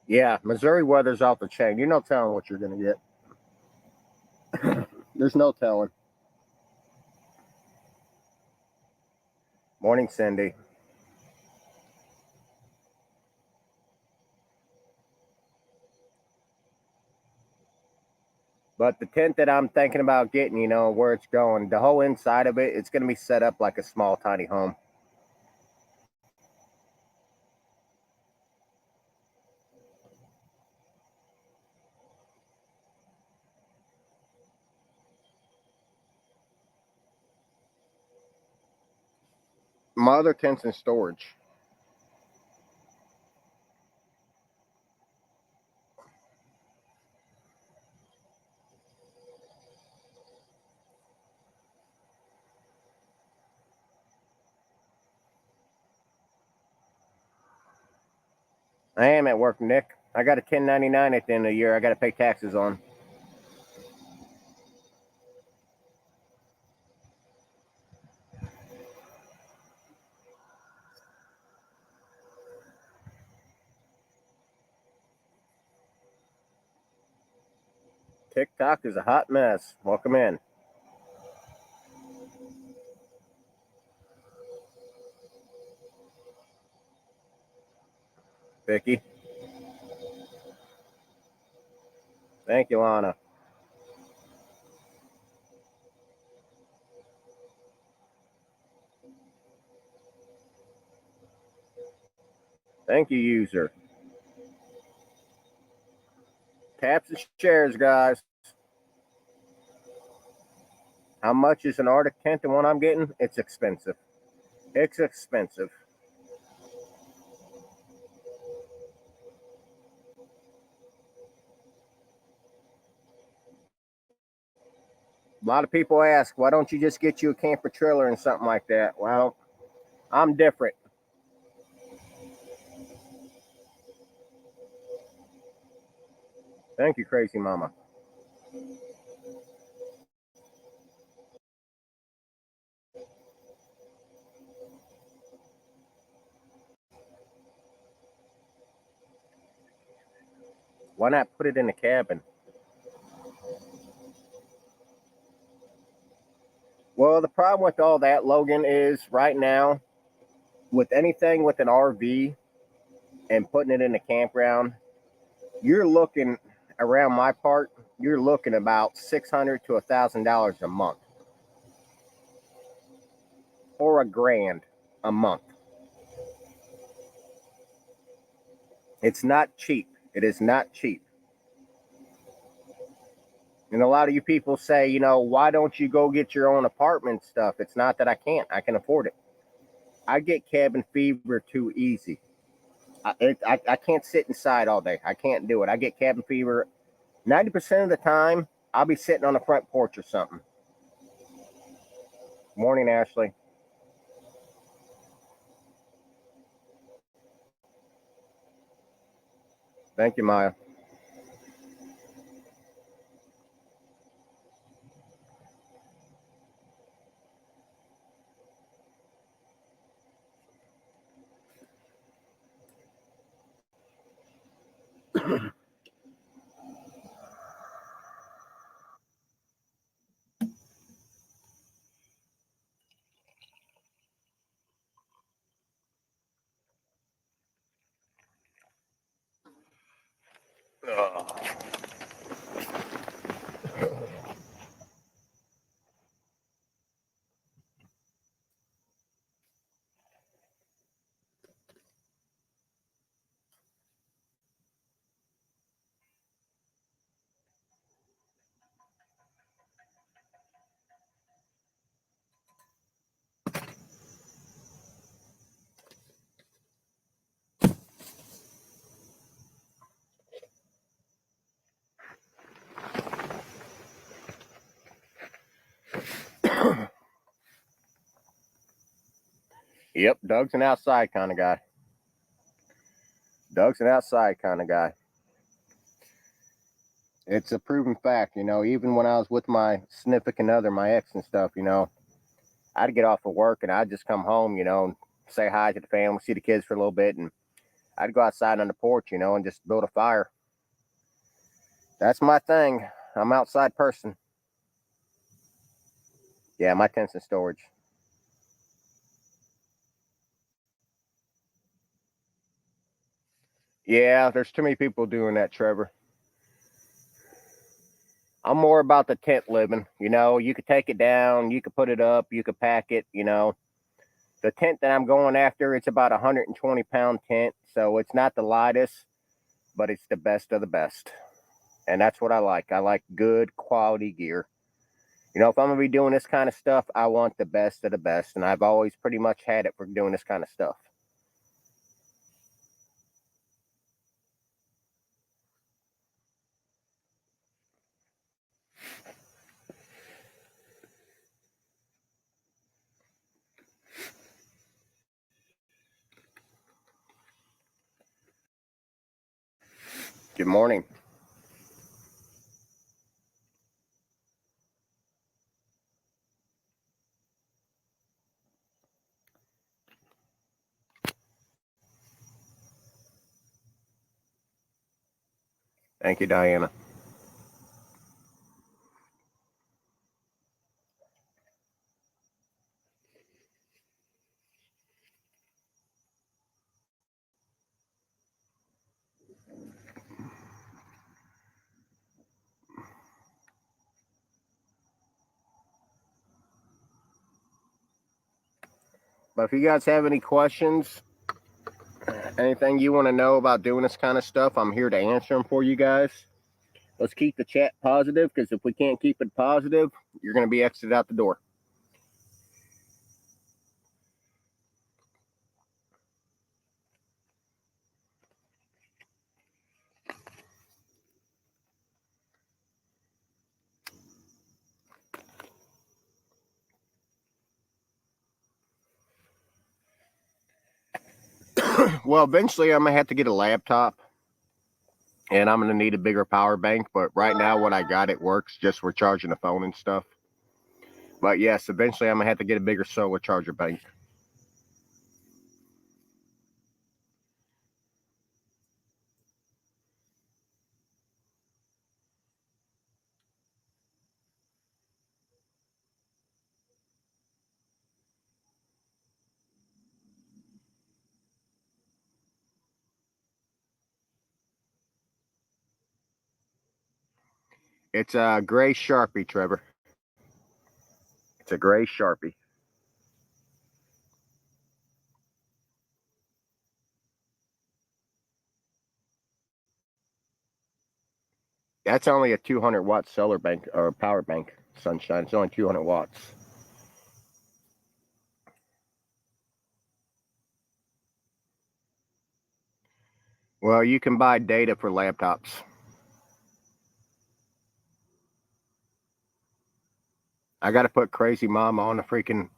S1: Yeah, Missouri weather's off the chain. You're no telling what you're going to get. There's no telling. Morning, Cindy. But the tent that I'm thinking about getting, you know, where it's going, the whole inside of it, it's going to be set up like a small, tiny home. My other tent's in storage. I am at work, Nick. I got a 1099 at the end of the year. I got to pay taxes on. TikTok is a hot mess. Welcome in. Vicky. Thank you, Lana. Thank you, user. Taps and shares, guys. How much is an Arctic tent, the one I'm getting? It's expensive. It's expensive. A lot of people ask, why don't you just get you a camper trailer and something like that? Well, I'm different. Thank you, Crazy Mama. Why not put it in the cabin? Well, the problem with all that, Logan, is right now with anything with an RV and putting it in a campground, you're looking around my part. You're looking about $600 to $1,000 a month, or $1,000 a month. It's not cheap. It is not cheap. And a lot of you people say, you know, why don't you go get your own apartment stuff? It's not that I can't. I can afford it. I get cabin fever too easy. I can't sit inside all day. I can't do it. I get cabin fever 90% of the time. I'll be sitting on the front porch or something. Morning, Ashley. Thank you, Maya. Yep, Doug's an outside kind of guy. Doug's an outside kind of guy. It's a proven fact, you know, even when I was with my significant other, my ex and stuff, you know, I'd get off of work and I'd just come home, you know, and say hi to the family, see the kids for a little bit, and I'd go outside on the porch, you know, and just build a fire. That's my thing. I'm an outside person. Yeah, my tent's in storage. Yeah, there's too many people doing that, Trevor. I'm more about the tent living. You know, you could take it down, you could put it up, you could pack it, you know. The tent that I'm going after, it's about a 120-pound tent, so it's not the lightest, but it's the best of the best. And that's what I like. I like good quality gear. You know, if I'm gonna be doing this kind of stuff, I want the best of the best, and I've always pretty much had it for doing this kind of stuff. Good morning. Thank you, Diana. But if you guys have any questions, anything you want to know about doing this kind of stuff, I'm here to answer them for you guys. Let's keep the chat positive, because if we can't keep it positive, you're going to be exited out the door. Well, eventually I'm going to have to get a laptop, and I'm going to need a bigger power bank. But right now, what I got, it works just for charging the phone and stuff. But yes, eventually I'm going to have to get a bigger solar charger bank. It's a gray Sharpie, Trevor. It's a gray Sharpie. That's only a 200-watt solar bank or power bank, Sunshine. It's only 200 watts. Well, you can buy data for laptops. I got to put Crazy Mama on the freaking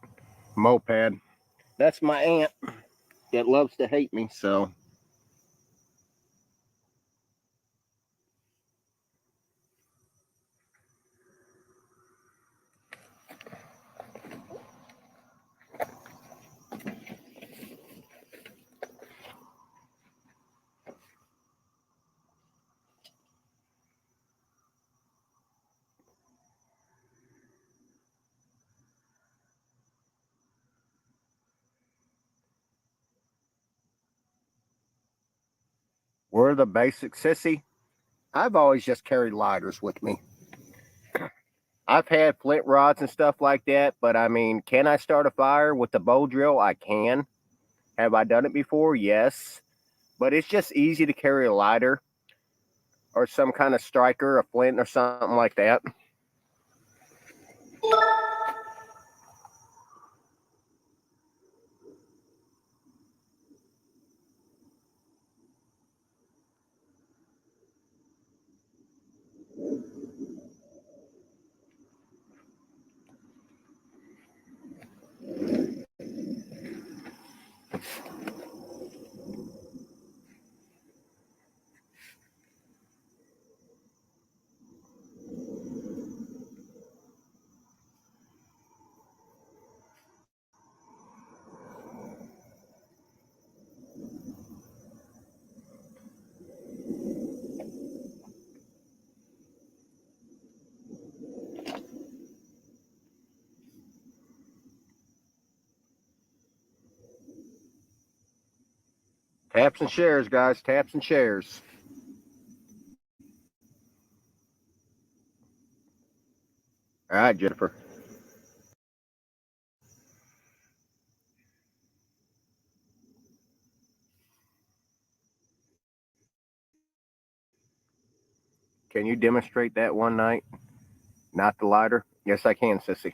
S1: moped. That's my aunt that loves to hate me, so. We're the basic sissy. I've always just carried lighters with me. I've had flint rods and stuff like that, but I mean, can I start a fire with the bow drill? I can. Have I done it before? Yes. But it's just easy to carry a lighter or some kind of striker, a flint or something like that. Taps and shares, guys. Taps and shares. All right, Jennifer. Can you demonstrate that one night? Not the lighter? Yes, I can, sissy.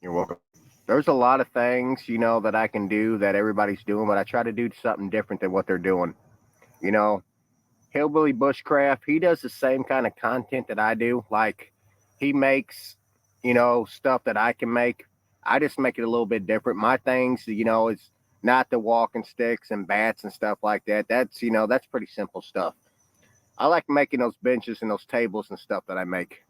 S1: You're welcome. There's a lot of things, that I can do that everybody's doing, but I try to do something different than what they're doing. You know, Hillbilly Bushcraft, he does the same kind of content that I do. Like, he makes, stuff that I can make. I just make it a little bit different. My things, is not the walking sticks and bats and stuff like that. That's pretty simple stuff. I like making those benches and those tables and stuff that I make.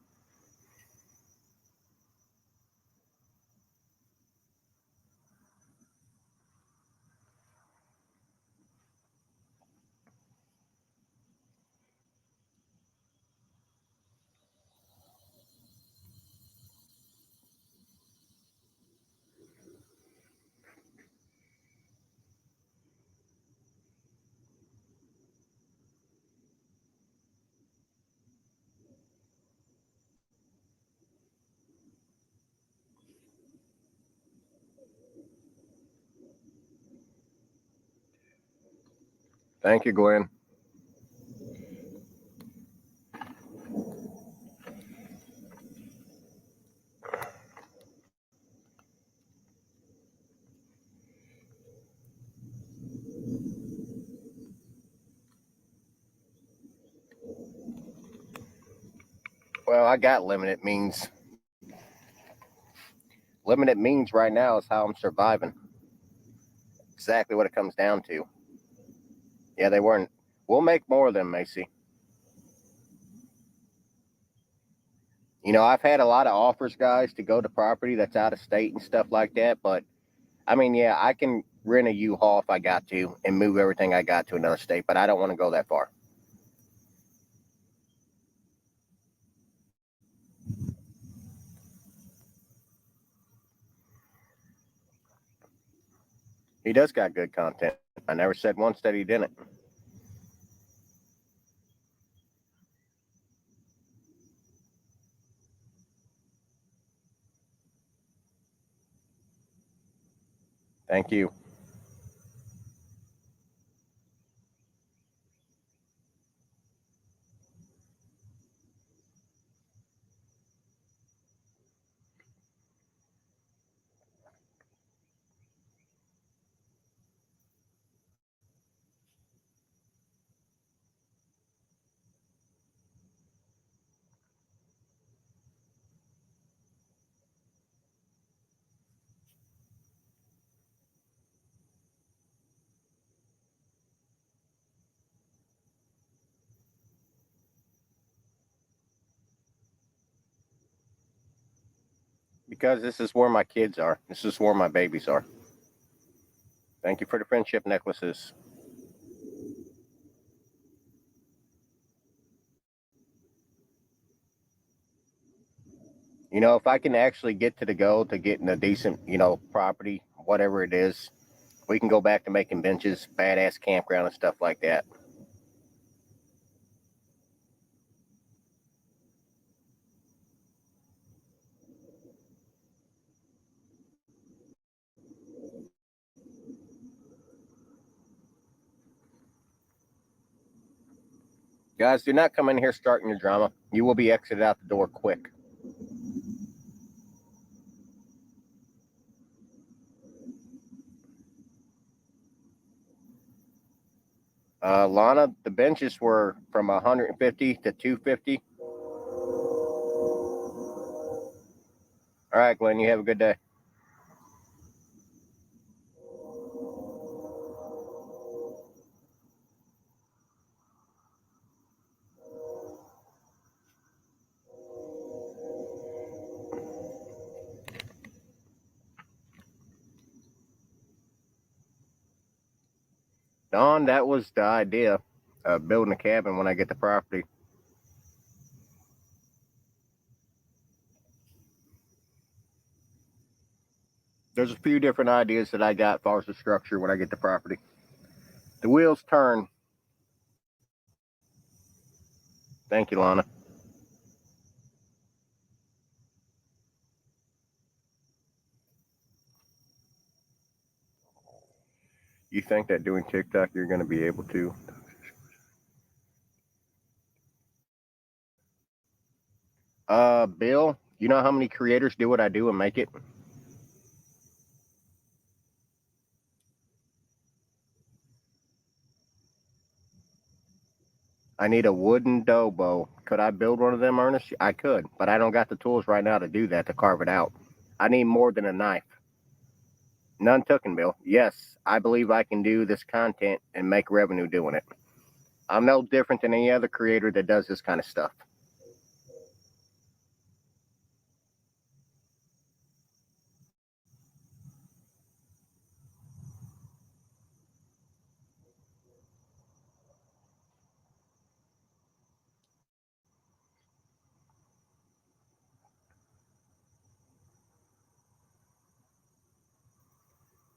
S1: Thank you, Glenn. Well, I got limited means. Limited means right now is how I'm surviving. Exactly what it comes down to. Yeah, they weren't. We'll make more of them, Macy. I've had a lot of offers, guys, to go to property that's out of state and stuff like that. But I mean, yeah, I can rent a U-Haul if I got to and move everything I got to another state, but I don't want to go that far. He does got good content. I never said once that he didn't. Thank you. Because this is where my kids are. This is where my babies are. Thank you for the friendship necklaces. You know, if I can actually get to the goal to getting a decent, property, whatever it is, we can go back to making benches, badass campground and stuff like that. Guys, do not come in here starting your drama. You will be exited out the door quick. Lana, the benches were from 150 to 250. All right, Glenn, you have a good day. Don, that was the idea of building a cabin when I get the property. There's a few different ideas that I got as far as the structure when I get the property. The wheels turn. Thank you, Lana. You think that doing TikTok you're going to be able to? Bill, you know how many creators do what I do and make it? I need a wooden Dobo. Could I build one of them, Ernest? I could, but I don't got the tools right now to do that, to carve it out. I need more than a knife. None taken, Bill. Yes, I believe I can do this content and make revenue doing it. I'm no different than any other creator that does this kind of stuff.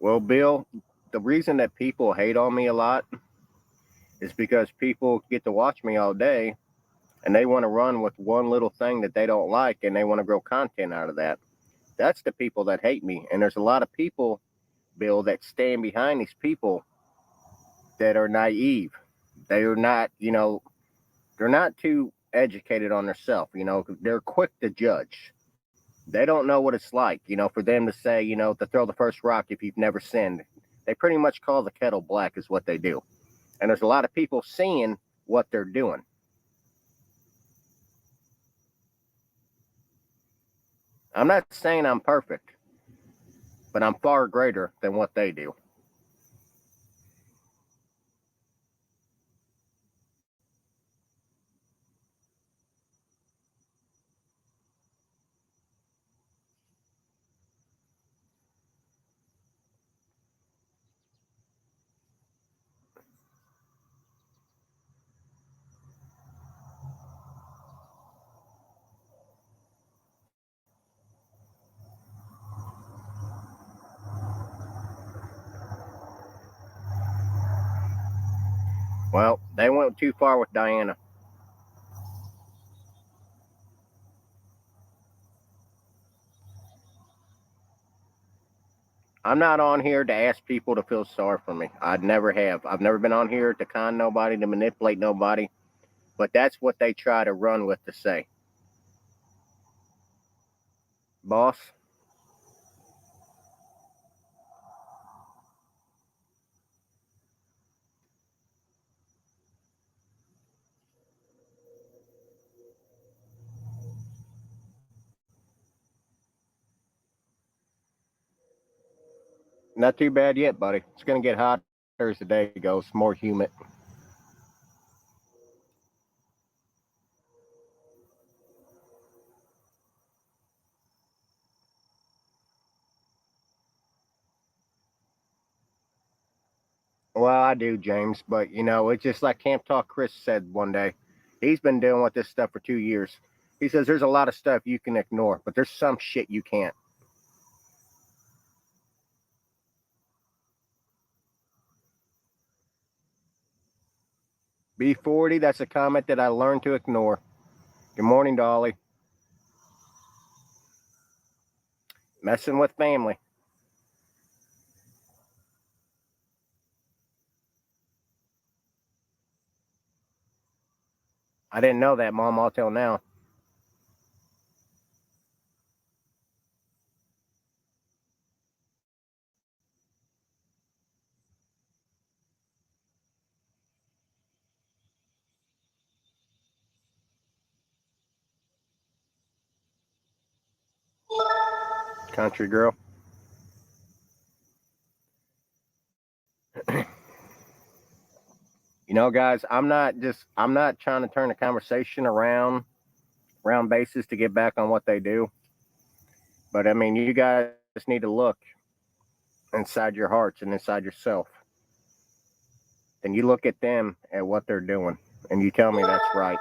S1: Well, Bill, the reason that people hate on me a lot is because people get to watch me all day and they want to run with one little thing that they don't like and they want to grow content out of that. That's the people that hate me. And there's a lot of people, Bill, that stand behind these people that are naive. They are not, they're not too educated on themselves. They're quick to judge. They don't know what it's like, for them to say, to throw the first rock if you've never sinned. They pretty much call the kettle black, is what they do. And there's a lot of people seeing what they're doing. I'm not saying I'm perfect, but I'm far greater than what they do. Well, they went too far with Diana. I'm not on here to ask people to feel sorry for me. I'd never have. I've never been on here to con nobody, to manipulate nobody. But that's what they try to run with to say. Boss, not too bad yet, buddy. It's going to get hotter as the day goes, more humid. Well, I do, James, but it's just like Camp Talk Chris said one day. He's been dealing with this stuff for 2 years. He says there's a lot of stuff you can ignore, but there's some shit you can't. B40, that's a comment that I learned to ignore. Good morning, Dolly. Messing with family. I didn't know that, Mom, until now. Country girl. Guys, I'm not trying to turn the conversation around bases to get back on what they do. But I mean, you guys need to look inside your hearts and inside yourself. Then you look at them at what they're doing, and you tell me that's right.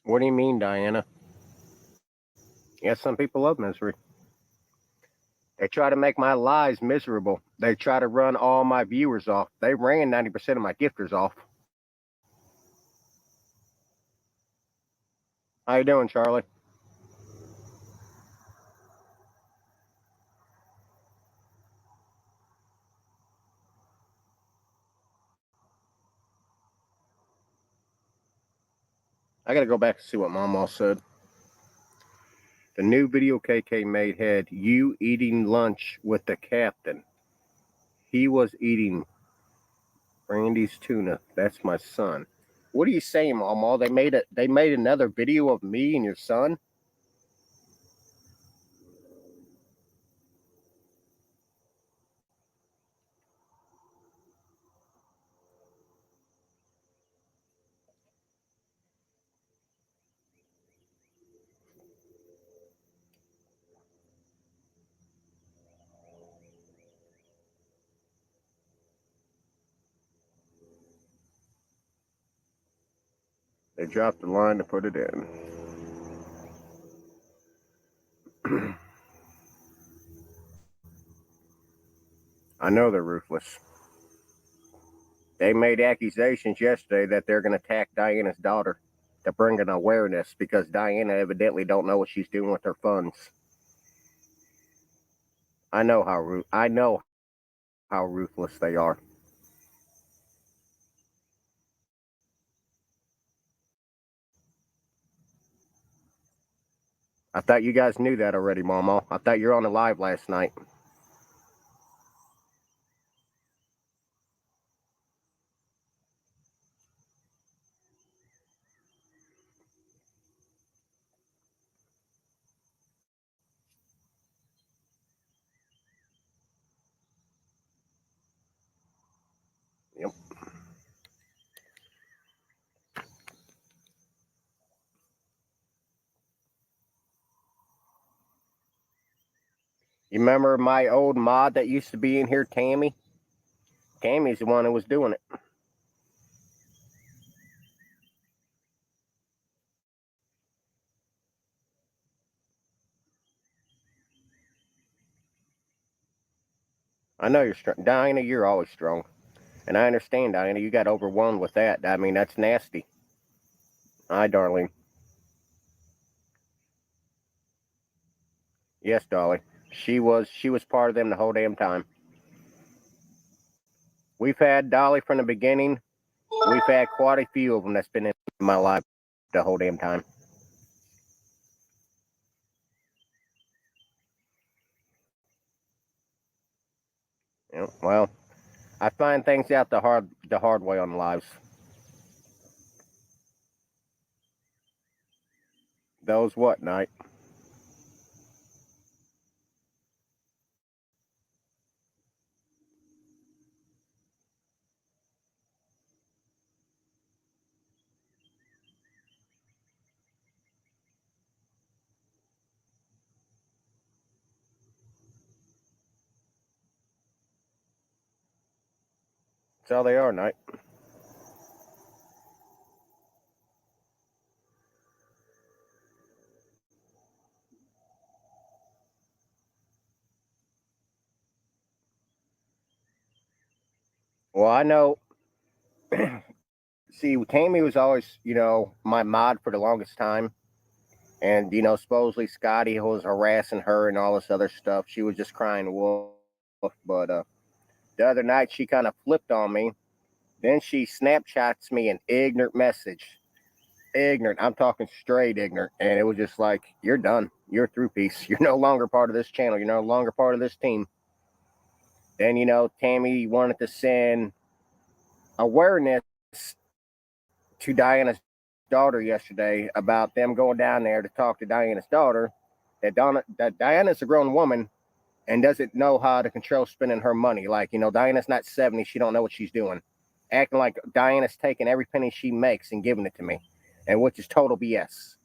S1: What do you mean, Diana? Yes, some people love misery. They try to make my lives miserable. They try to run all my viewers off. They ran 90% of my gifters off. How you doing, Charlie? I gotta go back and see what Mama said. The new video KK made had you eating lunch with the captain. He was eating Brandy's tuna. That's my son. What are you saying, Mama? They made another video of me and your son? They dropped the line to put it in. I know they're ruthless. They made accusations yesterday that they're going to attack Diana's daughter to bring an awareness because Diana evidently don't know what she's doing with her funds. I know how ruthless they are. I thought you guys knew that already, Mama. I thought you were on the live last night. You remember my old mod that used to be in here, Tammy? Tammy's the one who was doing it. I know you're strong. Diana, you're always strong. And I understand, Diana, you got overwhelmed with that. I mean, that's nasty. Hi, darling. Yes, darling. She was part of them the whole damn time. We've had Dolly from the beginning. We've had quite a few of them that's been in my life the whole damn time. Yeah, well, I find things out the hard way on lives. Those what night? That's all they are, night. Well, I know. See, Tammy was always, my mod for the longest time. And, supposedly Scotty was harassing her and all this other stuff. She was just crying wolf. But the other night, she kind of flipped on me. Then she Snapchats me an ignorant message. Ignorant. I'm talking straight ignorant. And it was just like, you're done. You're through, piece. You're no longer part of this channel. You're no longer part of this team. Then, Tammy wanted to send awareness to Diana's daughter yesterday about them going down there to talk to Diana's daughter. That Diana's a grown woman and doesn't know how to control spending her money. Like, Diana's not 70. She don't know what she's doing. Acting like Diana's taking every penny she makes and giving it to me, and which is total BS.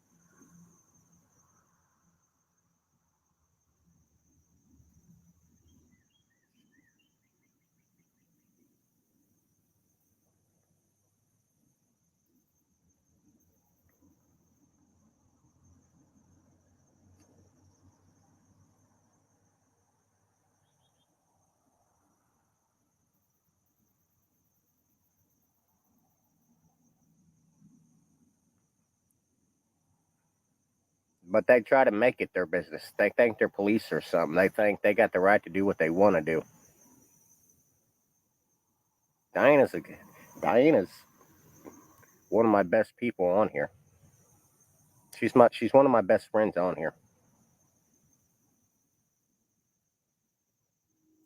S1: But they try to make it their business. They think they're police or something. They think they got the right to do what they want to do. Diana's a, Diana's one of my best people on here. She's one of my best friends on here.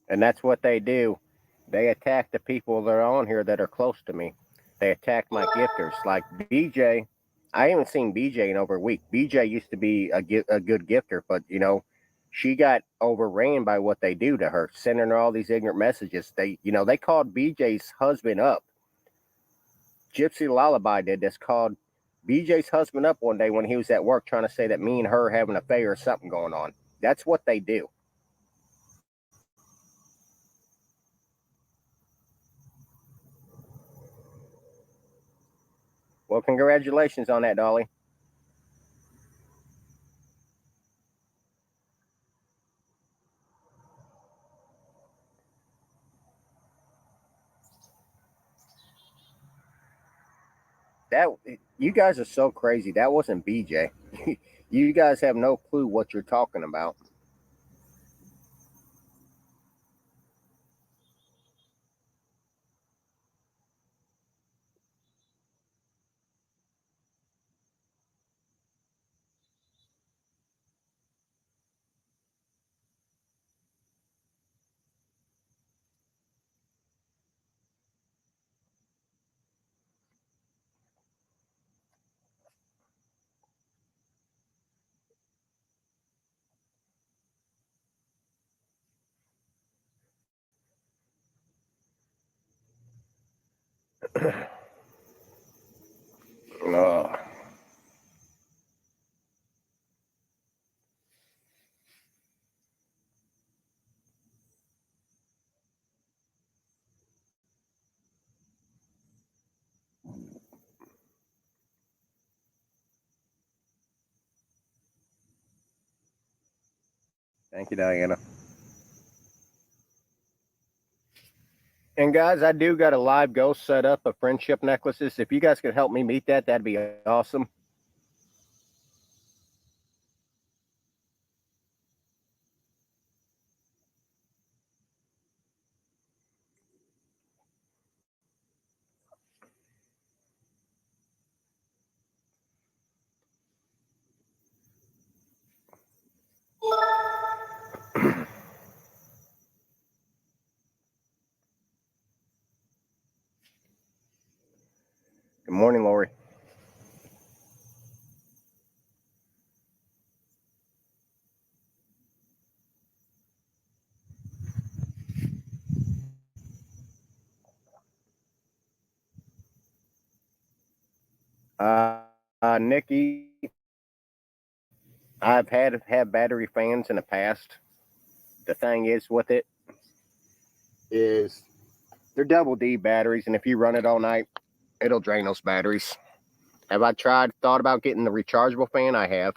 S1: And that's what they do. They attack the people that are on here that are close to me. They attack my gifters. Like BJ, I haven't seen BJ in over a week. BJ used to be a good gifter, but she got overran by what they do to her, sending her all these ignorant messages. They called BJ's husband up. Gypsy Lullaby did this. Called BJ's husband up one day when he was at work, trying to say that me and her have an affair or something going on. That's what they do. Well, congratulations on that, Dolly. That You guys are so crazy. That wasn't BJ. You guys have no clue what you're talking about. uh, Thank you, Diana. And guys, I do got a live ghost set up of friendship necklaces. If you guys could help me meet that, that'd be awesome. Good morning, Lori. Nikki, I've had battery fans in the past. The thing is with it is they're double D batteries, and if you run it all night, it'll drain those batteries. Have I thought about getting the rechargeable fan? I have.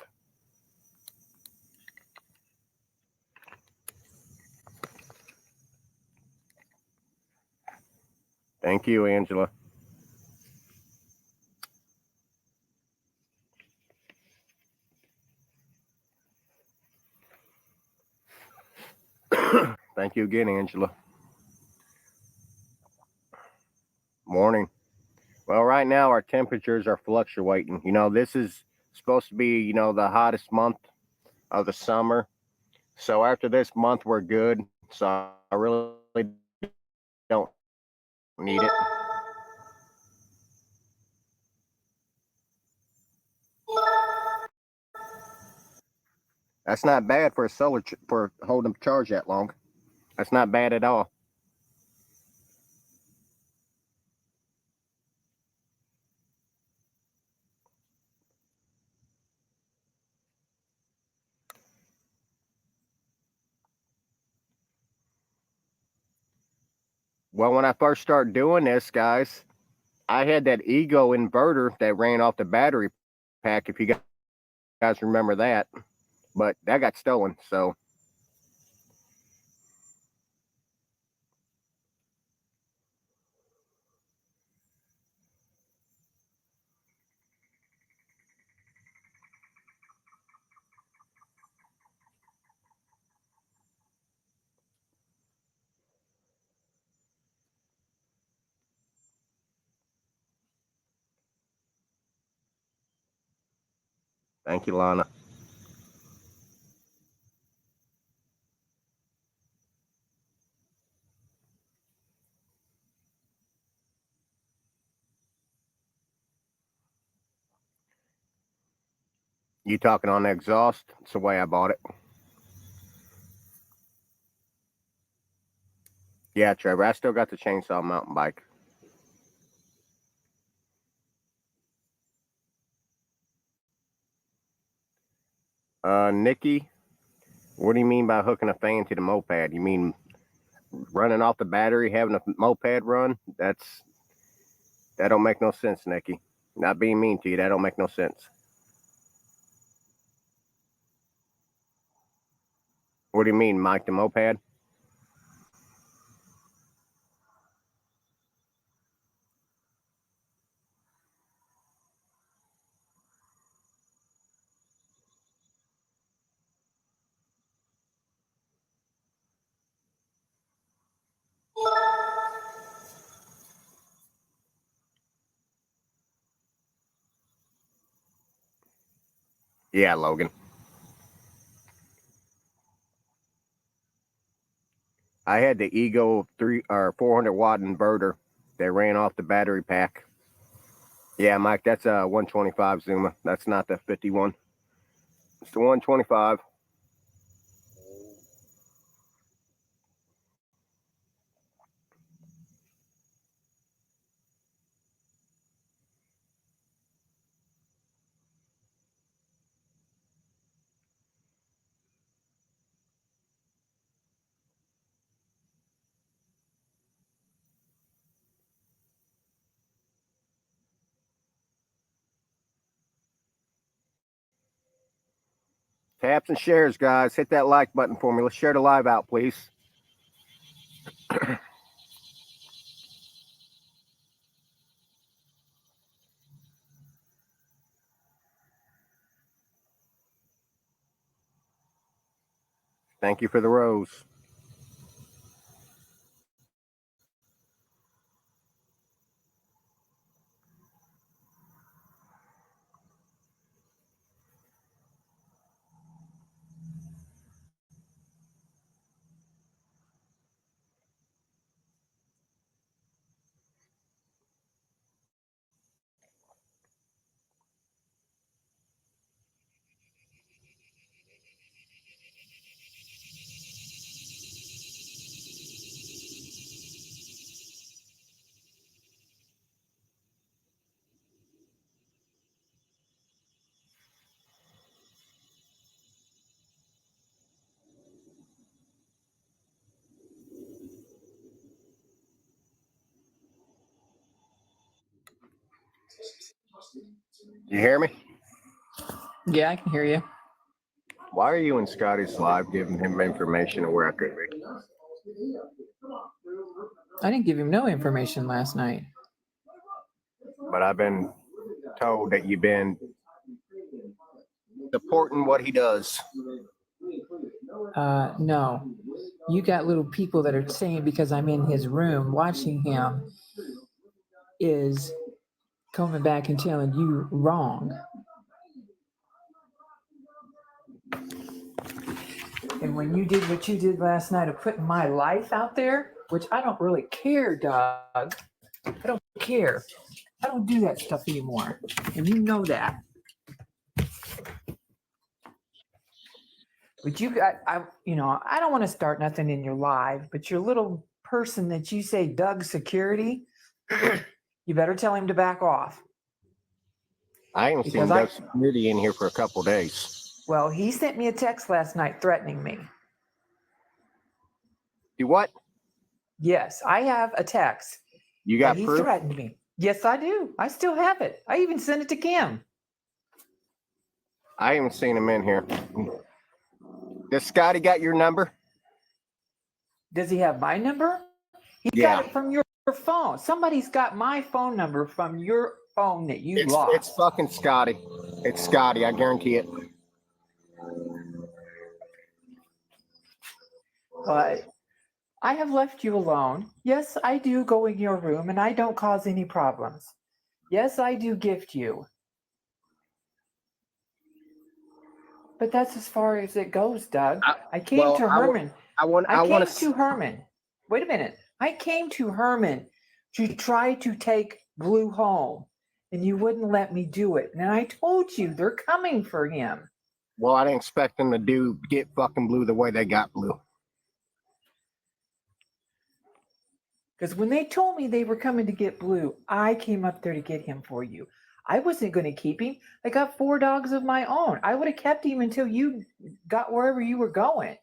S1: Thank you, Angela. Thank you again, Angela. Morning. Well, right now our temperatures are fluctuating. This is supposed to be, the hottest month of the summer. So after this month, we're good. So I really don't need it. That's not bad for a for holding charge that long. That's not bad at all. Well, when I first started doing this, guys, I had that Ego inverter that ran off the battery pack. If you guys remember that, but that got stolen. So thank you, Lana. You talking on the exhaust? It's the way I bought it. Yeah, Trevor. I still got the chainsaw mountain bike. Nikki, what do you mean by hooking a fan to the moped? You mean running off the battery, having a moped run? That don't make no sense, Nikki. Not being mean to you, that don't make no sense. What do you mean, Mike the moped? Yeah, Logan. I had the Ego 400-watt inverter that ran off the battery pack. Yeah, Mike, that's a 125 Zuma. That's not the 51. It's the 125. Taps and shares, guys. Hit that like button for me. Let's share the live out, please. Thank you for the rose. You hear me?
S2: Yeah, I can hear you.
S1: Why are you in Scotty's live giving him information of where I could be?
S2: I didn't give him no information last night.
S1: But I've been told that you've been supporting what he does.
S2: No. You got little people that are saying because I'm in his room watching him is coming back and telling you wrong. And when you did what you did last night of putting my life out there, which I don't really care, Doug. I don't care. I don't do that stuff anymore. And you know that. But you got, I don't want to start nothing in your live, but your little person that you say, Doug Security, you better tell him to back off.
S1: I ain't seen Doug Security in here for a couple days.
S2: Well, he sent me a text last night threatening me.
S1: You what?
S2: Yes, I have a text.
S1: You got
S2: he
S1: proof?
S2: Threatened me. Yes, I do. I still have it. I even sent it to Kim.
S1: I haven't seen him in here. Does Scotty got your number?
S2: Does he have my number? He got it from your phone. Somebody's got my phone number from your phone that you lost.
S1: It's fucking Scotty. It's Scotty. I guarantee it.
S2: But I have left you alone. Yes, I do go in your room and I don't cause any problems. Yes, I do gift you. But that's as far as it goes, Doug. I came to Herman. I came to Herman. Wait a minute. I came to Herman to try to take Blue home, and you wouldn't let me do it. And I told you they're coming for him.
S1: Well, I didn't expect them to get fucking Blue the way they got Blue.
S2: Because when they told me they were coming to get Blue, I came up there to get him for you. I wasn't going to keep him. I got 4 dogs of my own. I would have kept him until you got wherever you were going.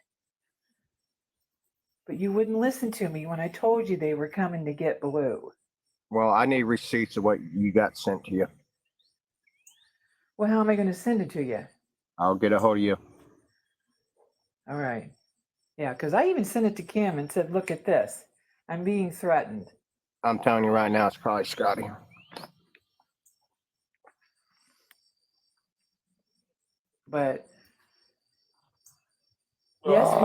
S2: But you wouldn't listen to me when I told you they were coming to get Blue.
S1: Well, I need receipts of what you got sent to you.
S2: Well, how am I going to send it to you?
S1: I'll get a hold of you.
S2: All right. Yeah, because I even sent it to Kim and said, look at this. I'm being threatened.
S1: I'm telling you right now, it's probably Scotty.
S2: But yes,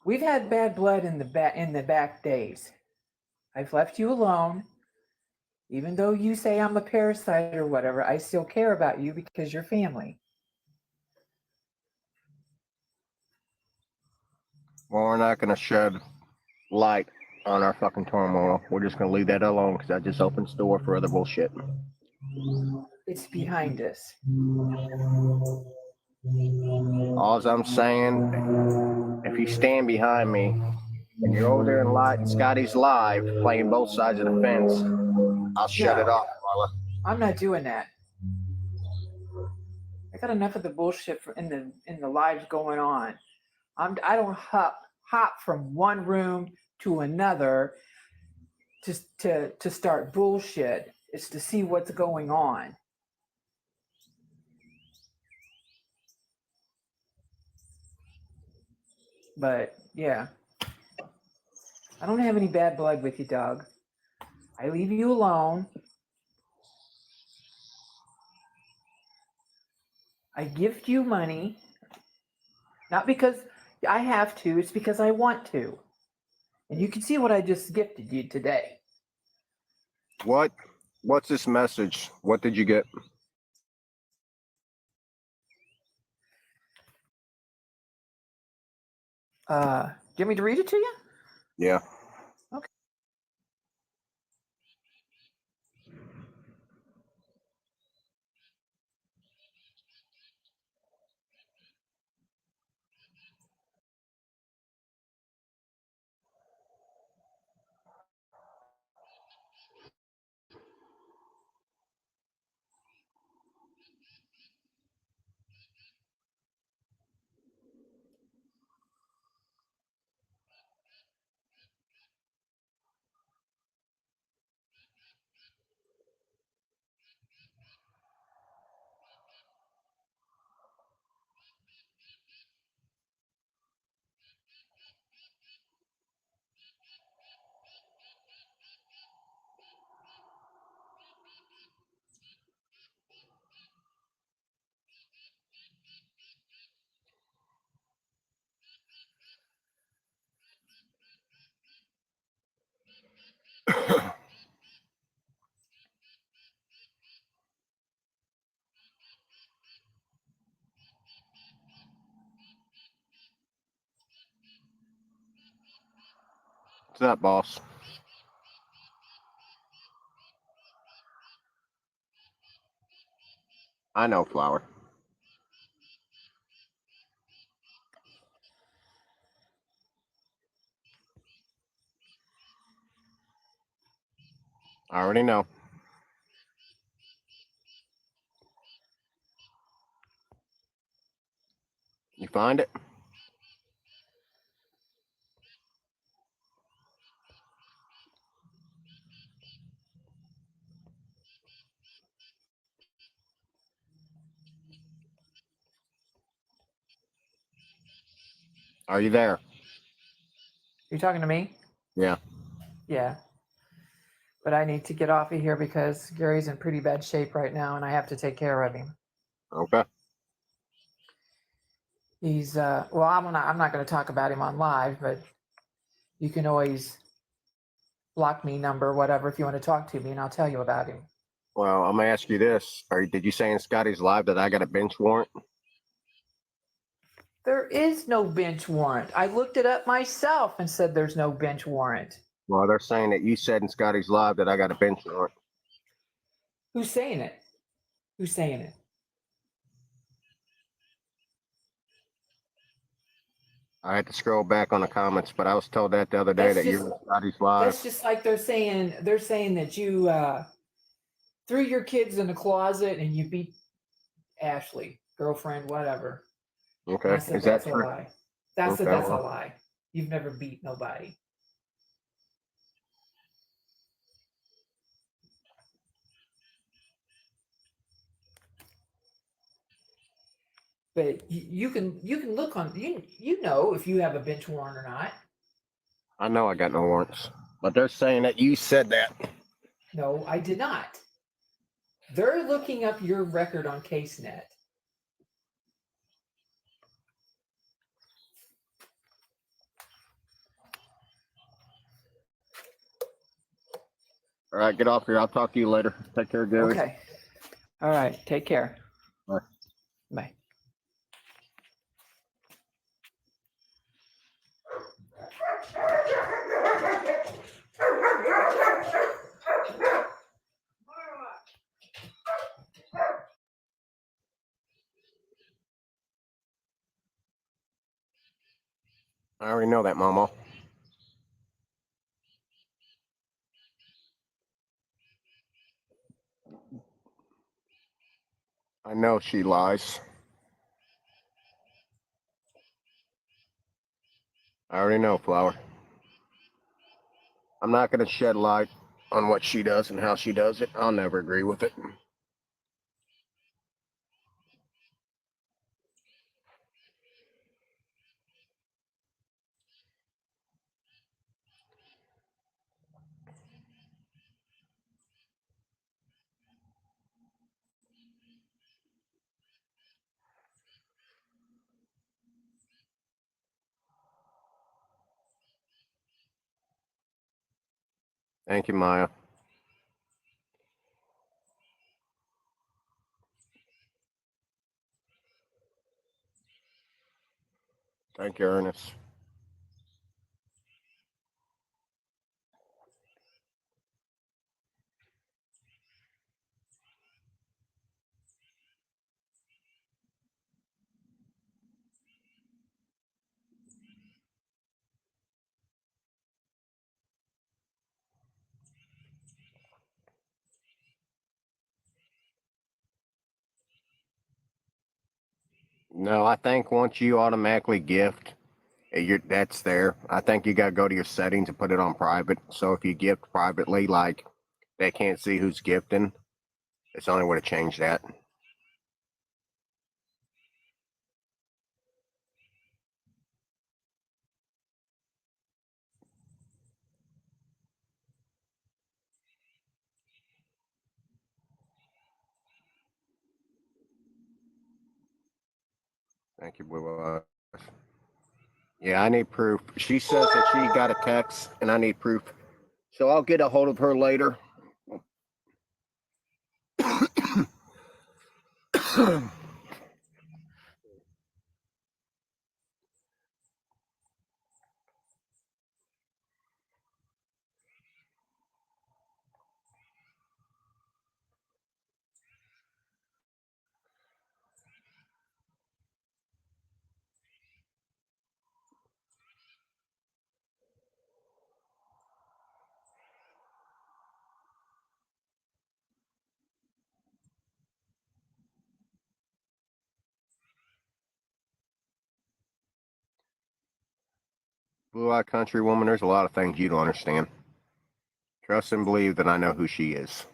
S2: we've had bad blood in the back days. I've left you alone. Even though you say I'm a parasite or whatever, I still care about you because you're family.
S1: Well, we're not going to shed light on our fucking turmoil. We're just going to leave that alone because that just opens the door for other bullshit.
S2: It's behind us.
S1: All I'm saying, if you stand behind me and you're over there in Scotty's live playing both sides of the fence, I'll shut it off, Marla.
S2: I'm not doing that. I got enough of the bullshit in the lives going on. I don't hop from one room to another to start bullshit. It's to see what's going on. But yeah, I don't have any bad blood with you, Doug. I leave you alone. I gift you money, not because I have to, it's because I want to. And you can see what I just gifted you today.
S1: What's this message? What did you get?
S2: Do you want me to read it to you?
S1: Yeah.
S2: Okay.
S1: What's that, boss? I know, Flower. I already know. You find it? Are you there?
S2: You talking to me?
S1: Yeah.
S2: Yeah. But I need to get off of here because Gary's in pretty bad shape right now and I have to take care of him.
S1: Okay.
S2: He's well, I'm not going to talk about him on live, but you can always block me number whatever if you want to talk to me and I'll tell you about him.
S1: Well, I'm gonna ask you this: did you say in Scotty's live that I got a bench warrant?
S2: There is no bench warrant. I looked it up myself and said there's no bench warrant.
S1: Well, they're saying that you said in Scotty's live that I got a bench warrant.
S2: Who's saying it? Who's saying it?
S1: I had to scroll back on the comments, but I was told that the other day that you're in Scotty's live.
S2: That's just like they're saying that you threw your kids in the closet and you beat Ashley, girlfriend, whatever.
S1: Okay.
S2: Is that true? A lie. That's a lie. You've never beat nobody. But you can look on you know if you have a bench warrant or not.
S1: I know I got no warrants, but they're saying that you said that.
S2: No, I did not. They're looking up your record on CaseNet.
S1: All right, get off here. I'll talk to you later. Take care, Gary.
S2: Okay. All right. Take care.
S1: Bye.
S2: Bye.
S1: I already know that, Momo. I know she lies. I already know, Flower. I'm not going to shed light on what she does and how she does it. I'll never agree with it. Thank you, Maya. Thank you, Ernest. No, I think once you automatically gift, that's there. I think you got to go to your settings and put it on private. So if you gift privately, like they can't see who's gifting, it's the only way to change that. Thank you, Blue Eyes. Yeah, I need proof. She says that she got a text, and I need proof. So I'll get a hold of her later. Blue Eye Country Woman, there's a lot of things you don't understand. Trust and believe that I know who she is.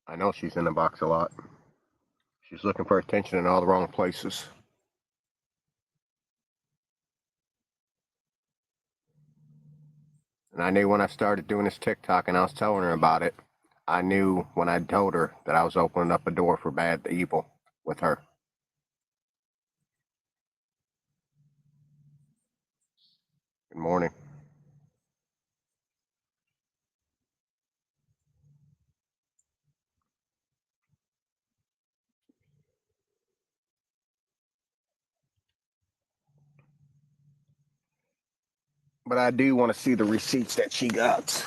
S1: I know she's in the box a lot. She's looking for attention in all the wrong places. And I knew when I started doing this TikTok and I was telling her about it, I knew when I told her that I was opening up a door for bad evil with her. Good morning. But I do want to see the receipts that she got.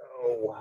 S1: Oh.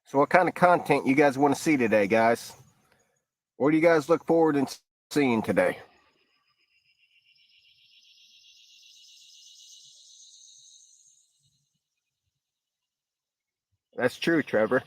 S1: So what kind of content you guys want to see today, guys? What do you guys look forward to seeing today? That's true, Trevor.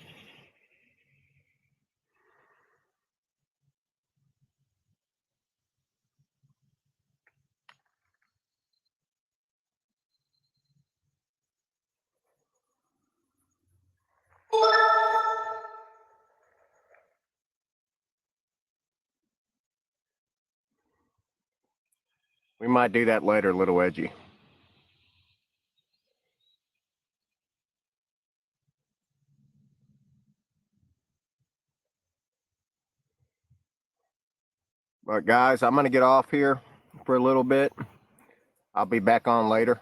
S1: We might do that later, Little Edgy. But guys, I'm going to get off here for a little bit. I'll be back on later.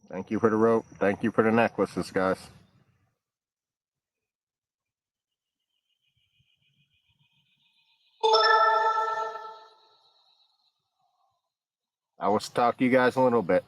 S1: Thank you for the rope. Thank you for the necklaces, guys. I will talk to you guys in a little bit.